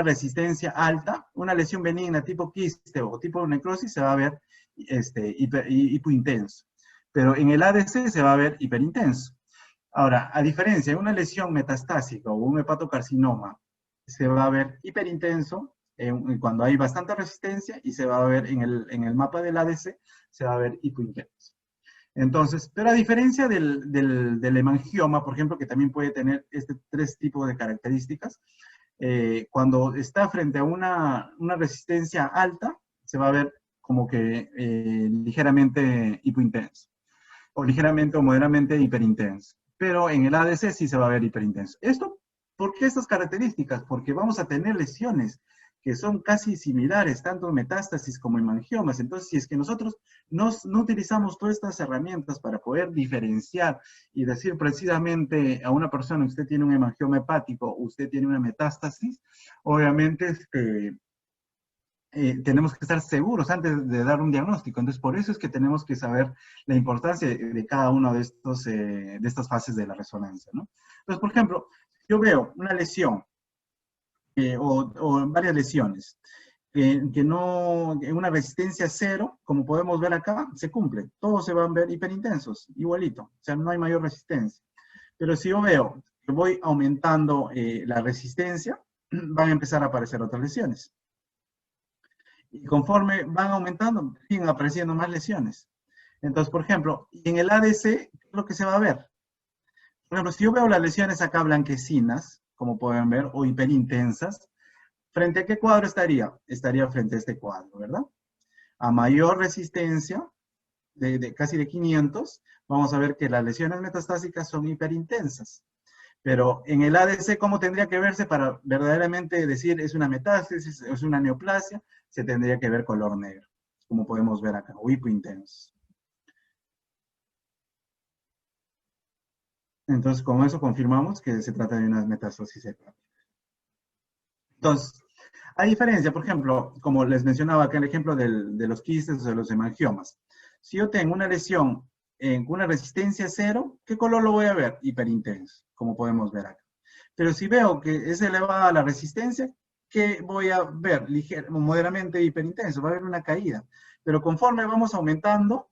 resistencia alta, una lesión benigna tipo quiste o tipo necrosis se va a ver hipointenso. Pero en el ADC se va a ver hiperintenso. Ahora, a diferencia de una lesión metastásica o un hepatocarcinoma, se va a ver hiperintenso cuando hay bastante resistencia y se va a ver en el mapa del ADC, se va a ver hipointenso. Entonces, pero a diferencia del hemangioma, por ejemplo, que también puede tener este tres tipos de características, cuando está frente a una resistencia alta, se va a ver como que ligeramente hipointenso, o ligeramente o moderadamente hiperintenso. Pero en el ADC sí se va a ver hiperintenso. ¿Esto por qué estas características? Porque vamos a tener lesiones que son casi similares, tanto en metástasis como en mangiomas. Entonces, si es que nosotros no utilizamos todas estas herramientas para poder diferenciar y decir precisamente a una persona, usted tiene un hemangioma hepático, usted tiene una metástasis, obviamente tenemos que estar seguros antes de dar un diagnóstico. Entonces, por eso es que tenemos que saber la importancia de cada una de estas fases de la resonancia, ¿no? Entonces, por ejemplo, yo veo una lesión o varias lesiones que no, en una resistencia cero, como podemos ver acá, se cumple. Todos se van a ver hiperintensos, igualito. O sea, no hay mayor resistencia. Pero si yo veo que voy aumentando la resistencia, van a empezar a aparecer otras lesiones. Y conforme van aumentando, siguen apareciendo más lesiones. Entonces, por ejemplo, en el ADC, ¿qué es lo que se va a ver? Por ejemplo, si yo veo las lesiones acá blanquecinas, como pueden ver, o hiperintensas, ¿frente a qué cuadro estaría? Estaría frente a este cuadro, ¿verdad? A mayor resistencia, casi de 500, vamos a ver que las lesiones metastásicas son hiperintensas. Pero en el ADC, ¿cómo tendría que verse para verdaderamente decir es una metástasis, es una neoplasia? Se tendría que ver color negro, como podemos ver acá, o hipointenso. Entonces, con eso confirmamos que se trata de una metástasis hepática. Entonces, hay diferencia, por ejemplo, como les mencionaba acá el ejemplo de los quistes o de los hemangiomas. Si yo tengo una lesión con una resistencia cero, ¿qué color lo voy a ver? Hiperintenso, como podemos ver acá. Pero si veo que es elevada la resistencia, ¿qué voy a ver? Moderadamente hiperintenso, va a haber una caída. Pero conforme vamos aumentando,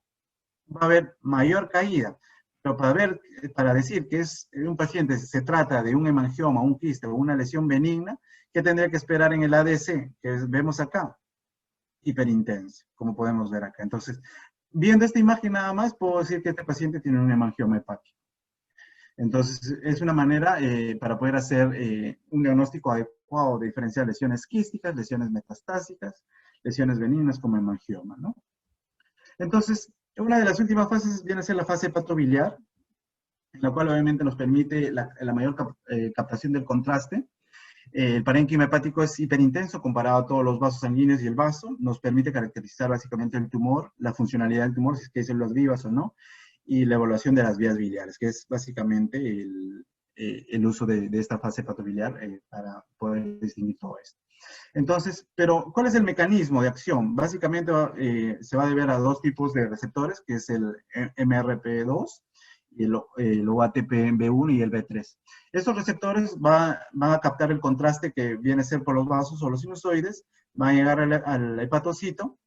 va a haber mayor caída. Pero para decir que es un paciente se trata de un hemangioma, un quiste o una lesión benigna, ¿qué tendría que esperar en el ADC? Vemos acá, hiperintenso, como podemos ver acá. Entonces, viendo esta imagen nada más, puedo decir que este paciente tiene un hemangioma hepático. Entonces, es una manera para poder hacer un diagnóstico adecuado de diferenciar lesiones quísticas, lesiones metastásicas, lesiones benignas como hemangioma, ¿no? Entonces, una de las últimas fases viene a ser la fase hepatobiliar, en la cual obviamente nos permite la mayor captación del contraste. El parénquima hepático es hiperintenso comparado a todos los vasos sanguíneos y el vaso. Nos permite caracterizar básicamente el tumor, la funcionalidad del tumor, si es que hay células vivas o no, y la evaluación de las vías biliares, que es básicamente el uso de esta fase hepatobiliar para poder distinguir todo esto. Entonces, pero ¿cuál es el mecanismo de acción? Básicamente se va a deber a dos tipos de receptores, que es el MRP2 y el OATP-B1 y el B3. Estos receptores van a captar el contraste que viene a ser por los vasos o los sinusoides, van a llegar al hepatocito.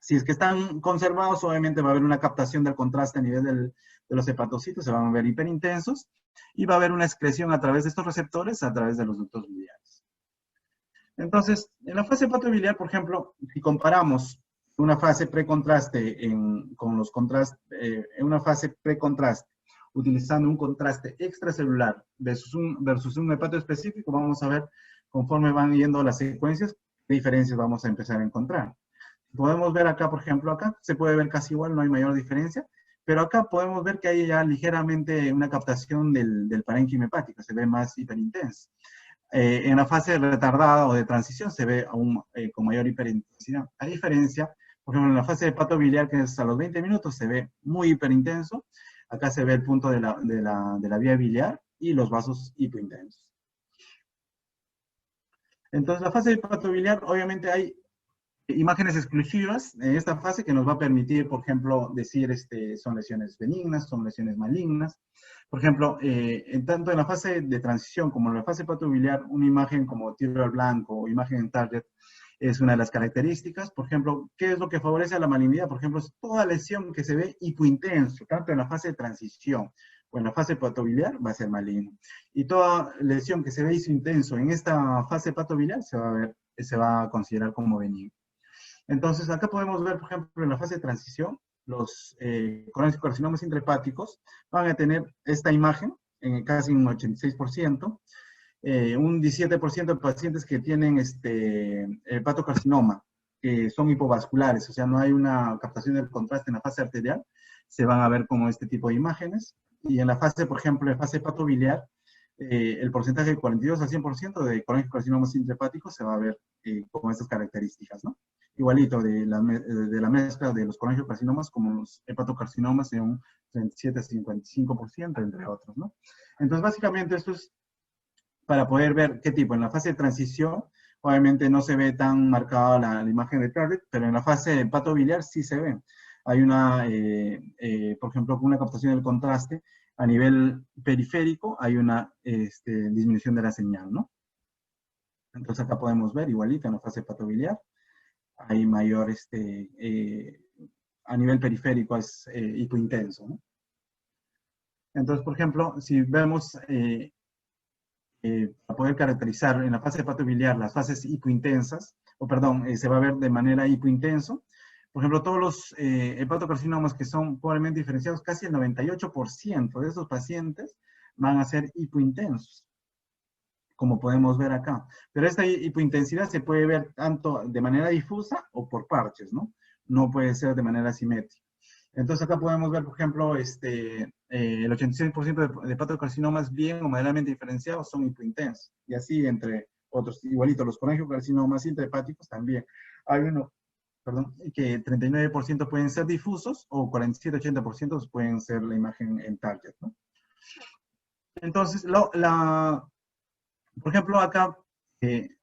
Si es que están conservados, obviamente va a haber una captación del contraste a nivel de los hepatocitos, se van a ver hiperintensos, y va a haber una excreción a través de estos receptores, a través de los ductos biliares. Entonces, en la fase hepatobiliar, por ejemplo, si comparamos una fase precontraste con los contrastes, en una fase precontraste, utilizando un contraste extracelular versus un hepato específico, vamos a ver conforme van yendo las secuencias, qué diferencias vamos a empezar a encontrar. Podemos ver acá, por ejemplo, acá se puede ver casi igual, no hay mayor diferencia, pero acá podemos ver que hay ya ligeramente una captación del parénquima hepático, se ve más hiperintenso. En la fase retardada o de transición se ve aún con mayor hiperintensidad. A diferencia, por ejemplo, en la fase de hepatobiliar, que es a los 20 minutos, se ve muy hiperintenso. Acá se ve el punto de la vía biliar y los vasos hipointensos. Entonces, la fase de hepatobiliar, obviamente hay imágenes exclusivas en esta fase que nos va a permitir, por ejemplo, decir son lesiones benignas, son lesiones malignas. Por ejemplo, tanto en la fase de transición como en la fase hepatobiliar, una imagen como tiro al blanco o imagen en target es una de las características. Por ejemplo, ¿qué es lo que favorece a la malignidad? Por ejemplo, es toda lesión que se ve hipointenso, tanto en la fase de transición o en la fase hepatobiliar, va a ser maligno. Y toda lesión que se ve isointenso en esta fase hepatobiliar se va a considerar como benigno. Entonces, acá podemos ver, por ejemplo, en la fase de transición, los carcinomas intrahepáticos van a tener esta imagen, en casi un 86%, un 17% de pacientes que tienen hepatocarcinoma, que son hipovasculares, o sea, no hay una captación del contraste en la fase arterial, se van a ver como este tipo de imágenes. Y en la fase, por ejemplo, en fase hepatobiliar, el porcentaje de 42 al 100% de carcinomas intrahepáticos se va a ver con estas características, ¿no? Igualito de la mezcla de los carcinomas como los hepatocarcinomas en un 37 a 55%, entre otros, ¿no? Entonces, básicamente, esto es para poder ver qué tipo. En la fase de transición, obviamente no se ve tan marcada la imagen de target, pero en la fase hepatobiliar sí se ve. Hay una, por ejemplo, con una captación del contraste a nivel periférico, hay una disminución de la señal, ¿no? Entonces acá podemos ver, igualito en la fase hepatobiliar, hay mayor, a nivel periférico es hipointenso, ¿no? Entonces, por ejemplo, si vemos para poder caracterizar en la fase hepatobiliar las fases hipointensas, o perdón, se va a ver de manera hipointenso. Por ejemplo, todos los hepatocarcinomas que son pobremente diferenciados, casi el 98% de esos pacientes van a ser hipointensos, como podemos ver acá. Pero esta hipointensidad se puede ver tanto de manera difusa o por parches, ¿no? No puede ser de manera simétrica. Entonces acá podemos ver, por ejemplo, el 86% de hepatocarcinomas bien o moderadamente diferenciados son hipointensos. Y así entre otros, igualito, los colangiocarcinomas intrahepáticos también. Hay uno, perdón, que 39% pueden ser difusos o 47-80% pueden ser la imagen en target, ¿no? Entonces, por ejemplo, acá,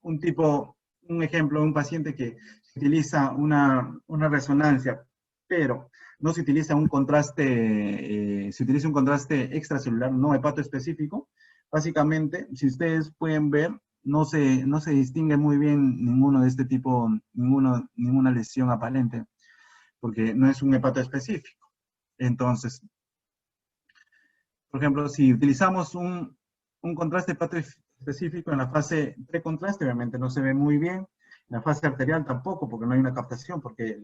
un ejemplo, un paciente que utiliza una resonancia, pero no se utiliza un contraste, se utiliza un contraste extracelular, no hepatoespecífico. Básicamente, si ustedes pueden ver, no se distingue muy bien ninguno de este tipo, ninguna lesión aparente, porque no es un hepatoespecífico. Entonces, por ejemplo, si utilizamos un contraste hepatoespecífico en la fase precontraste, obviamente no se ve muy bien. En la fase arterial tampoco, porque no hay una captación, porque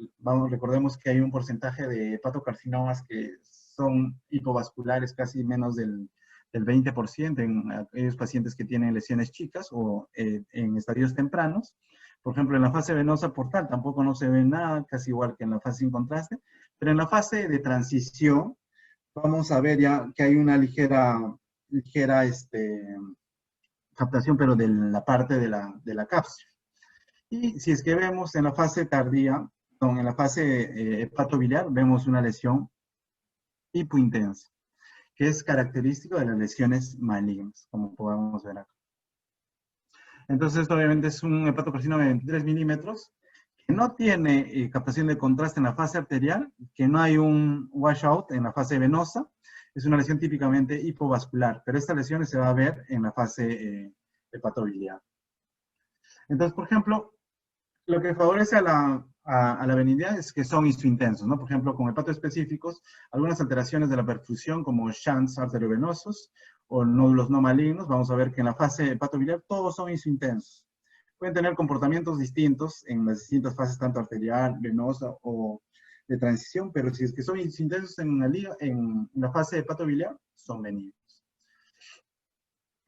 recordemos que hay un porcentaje de hepatocarcinomas que son hipovasculares, casi menos del 20% en aquellos pacientes que tienen lesiones chicas o en estadios tempranos. Por ejemplo, en la fase venosa portal tampoco no se ve nada, casi igual que en la fase sin contraste, pero en la fase de transición vamos a ver ya que hay una ligera captación, pero de la parte de la cápsula. Y si es que vemos en la fase tardía, en la fase hepatobiliar, vemos una lesión hipointensa, que es característico de las lesiones malignas, como podemos ver acá. Entonces, esto obviamente es un hepatocarcinoma de 23 milímetros, que no tiene captación de contraste en la fase arterial, que no hay un washout en la fase venosa, es una lesión típicamente hipovascular, pero esta lesión se va a ver en la fase hepatobiliar. Entonces, por ejemplo, lo que favorece a la benignidad es que son isointensos, ¿no? Por ejemplo, con hepatoespecíficos, algunas alteraciones de la perfusión, como shunts arteriovenosos o nódulos no malignos, vamos a ver que en la fase hepatobiliar todos son isointensos. Pueden tener comportamientos distintos en las distintas fases, tanto arterial, venosa o de transición, pero si es que son isointensos en la fase hepatobiliar, son benignos.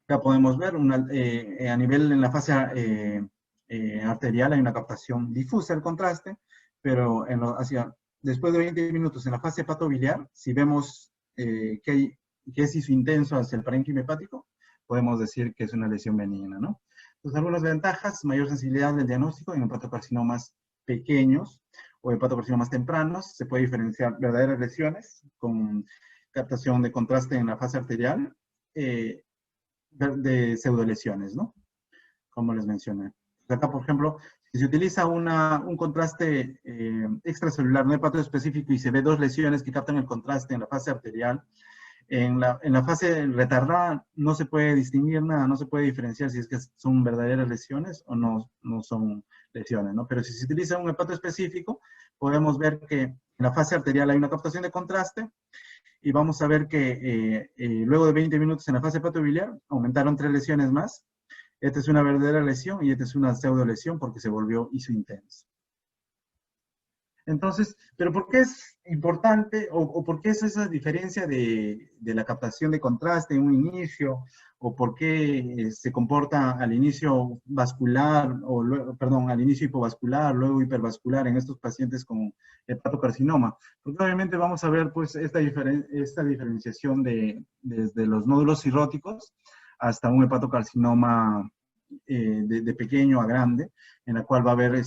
Acá podemos ver a nivel en la fase arterial hay una captación difusa del contraste, pero después de 20 minutos en la fase hepatobiliar, si vemos que es isointenso hacia el parénquima hepático, podemos decir que es una lesión benigna, ¿no? Entonces, algunas ventajas: mayor sensibilidad del diagnóstico en hepatocarcinomas pequeños o hepatocarcinomas tempranos. Se puede diferenciar verdaderas lesiones con captación de contraste en la fase arterial de pseudolesiones, ¿no? Como les mencioné. Acá, por ejemplo, si se utiliza un contraste extracelular, no hepatoespecífico, y se ve dos lesiones que captan el contraste en la fase arterial, en la fase retardada no se puede distinguir nada, no se puede diferenciar si es que son verdaderas lesiones o no son lesiones, ¿no? Pero si se utiliza un hepatoespecífico, podemos ver que en la fase arterial hay una captación de contraste y vamos a ver que luego de 20 minutos en la fase hepatobiliar aumentaron 3 lesiones más. Esta es una verdadera lesión y esta es una pseudo lesión porque se volvió isointenso. Entonces, ¿pero por qué es importante o por qué es esa diferencia de la captación de contraste en un inicio o por qué se comporta al inicio vascular o luego, perdón, al inicio hipovascular, luego hipervascular en estos pacientes con hepatocarcinoma? Porque obviamente vamos a ver pues esta diferenciación desde los nódulos cirróticos hasta un hepatocarcinoma de pequeño a grande, en la cual va a haber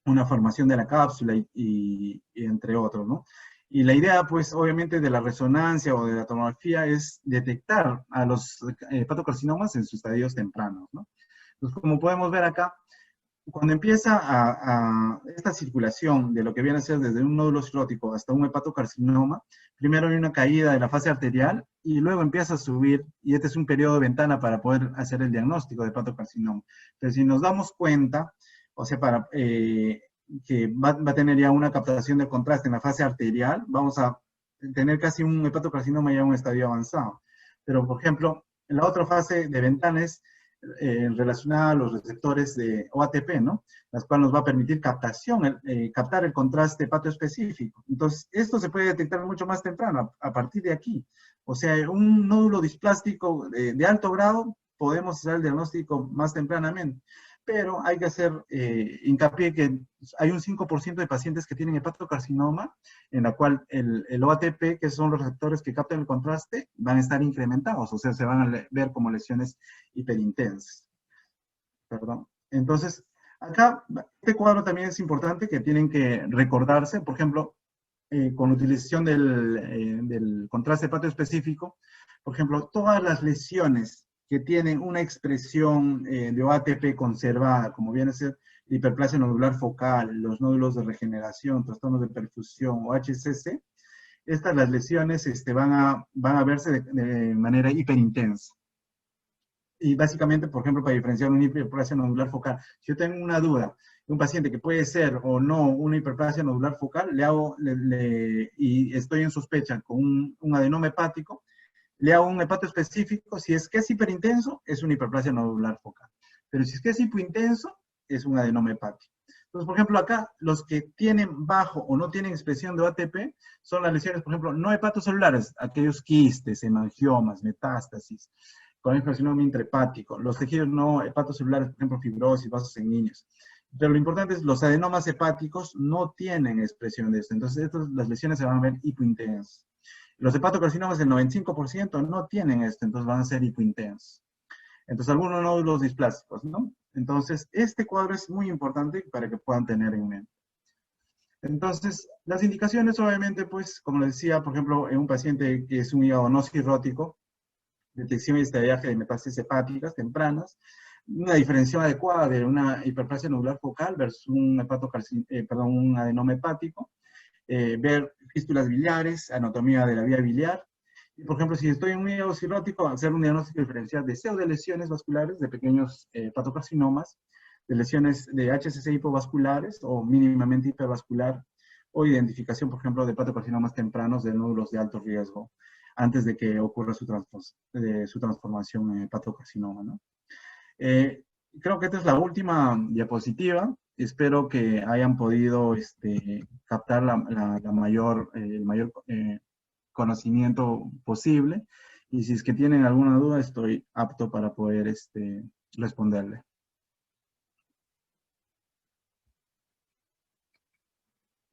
una formación de la cápsula y entre otros, ¿no? Y la idea, pues, obviamente, de la resonancia o de la tomografía es detectar a los hepatocarcinomas en sus estadios tempranos, ¿no? Entonces, como podemos ver acá, cuando empieza esta circulación de lo que viene a ser desde un nódulo cirrótico hasta un hepatocarcinoma, primero hay una caída de la fase arterial y luego empieza a subir, y este es un periodo de ventana para poder hacer el diagnóstico de hepatocarcinoma. Pero si nos damos cuenta, o sea, que va a tener ya una captación de contraste en la fase arterial, vamos a tener casi un hepatocarcinoma ya en un estadio avanzado. Pero, por ejemplo, en la otra fase de ventana es relacionada a los receptores de OATP, ¿no? Las cuales nos va a permitir captar el contraste hepatoespecífico. Entonces, esto se puede detectar mucho más temprano, a partir de aquí. O sea, un nódulo displástico de alto grado, podemos hacer el diagnóstico más tempranamente. Pero hay que hacer hincapié que hay un 5% de pacientes que tienen hepatocarcinoma, en la cual el OATP, que son los receptores que captan el contraste, van a estar incrementados, o sea, se van a ver como lesiones hiperintensas. Perdón. Entonces, acá, este cuadro también es importante que tienen que recordarse, por ejemplo, con la utilización del contraste hepatoespecífico, por ejemplo, todas las lesiones que tienen una expresión de OATP conservada, como viene a ser la hiperplasia nodular focal, los nódulos de regeneración, trastornos de perfusión o HCC, las lesiones van a verse de manera hiperintensa. Y básicamente, por ejemplo, para diferenciar una hiperplasia nodular focal, si yo tengo una duda de un paciente que puede ser o no una hiperplasia nodular focal, y estoy en sospecha con un adenoma hepático, le hago un hepato específico. Si es que es hiperintenso, es una hiperplasia nodular focal. Pero si es que es hipointenso, es un adenoma hepático. Entonces, por ejemplo, acá, los que tienen bajo o no tienen expresión de OATP son las lesiones, por ejemplo, no hepatocelulares, aquellos quistes, hemangiomas, metástasis, con el carcinoma intrahepático, los tejidos no hepatocelulares, por ejemplo, fibrosis, vasos sanguíneos. Pero lo importante es los adenomas hepáticos no tienen expresión de esto. Entonces, las lesiones se van a ver hipointensas. Los hepatocarcinomas, el 95% no tienen esto, entonces van a ser hipointensos. Entonces, algunos nódulos displásticos, ¿no? Entonces, este cuadro es muy importante para que puedan tener en mente. Entonces, las indicaciones, obviamente, pues, como les decía, por ejemplo, en un paciente que es un hígado no cirrótico, detección y estadiaje de metástasis hepáticas tempranas, una diferenciación adecuada de una hiperplasia nodular focal versus un adenoma hepático, ver fístulas biliares, anatomía de la vía biliar. Y, por ejemplo, si estoy en un hígado cirrótico, hacer un diagnóstico diferencial de pseudolesiones vasculares, de pequeños hepatocarcinomas, de lesiones de HCC hipovasculares o mínimamente hipervascular, o identificación, por ejemplo, de hepatocarcinomas tempranos de nódulos de alto riesgo, antes de que ocurra su transformación en hepatocarcinoma, ¿no? Creo que esta es la última diapositiva. Espero que hayan podido captar el mayor conocimiento posible. Y si es que tienen alguna duda, estoy apto para poder responderle.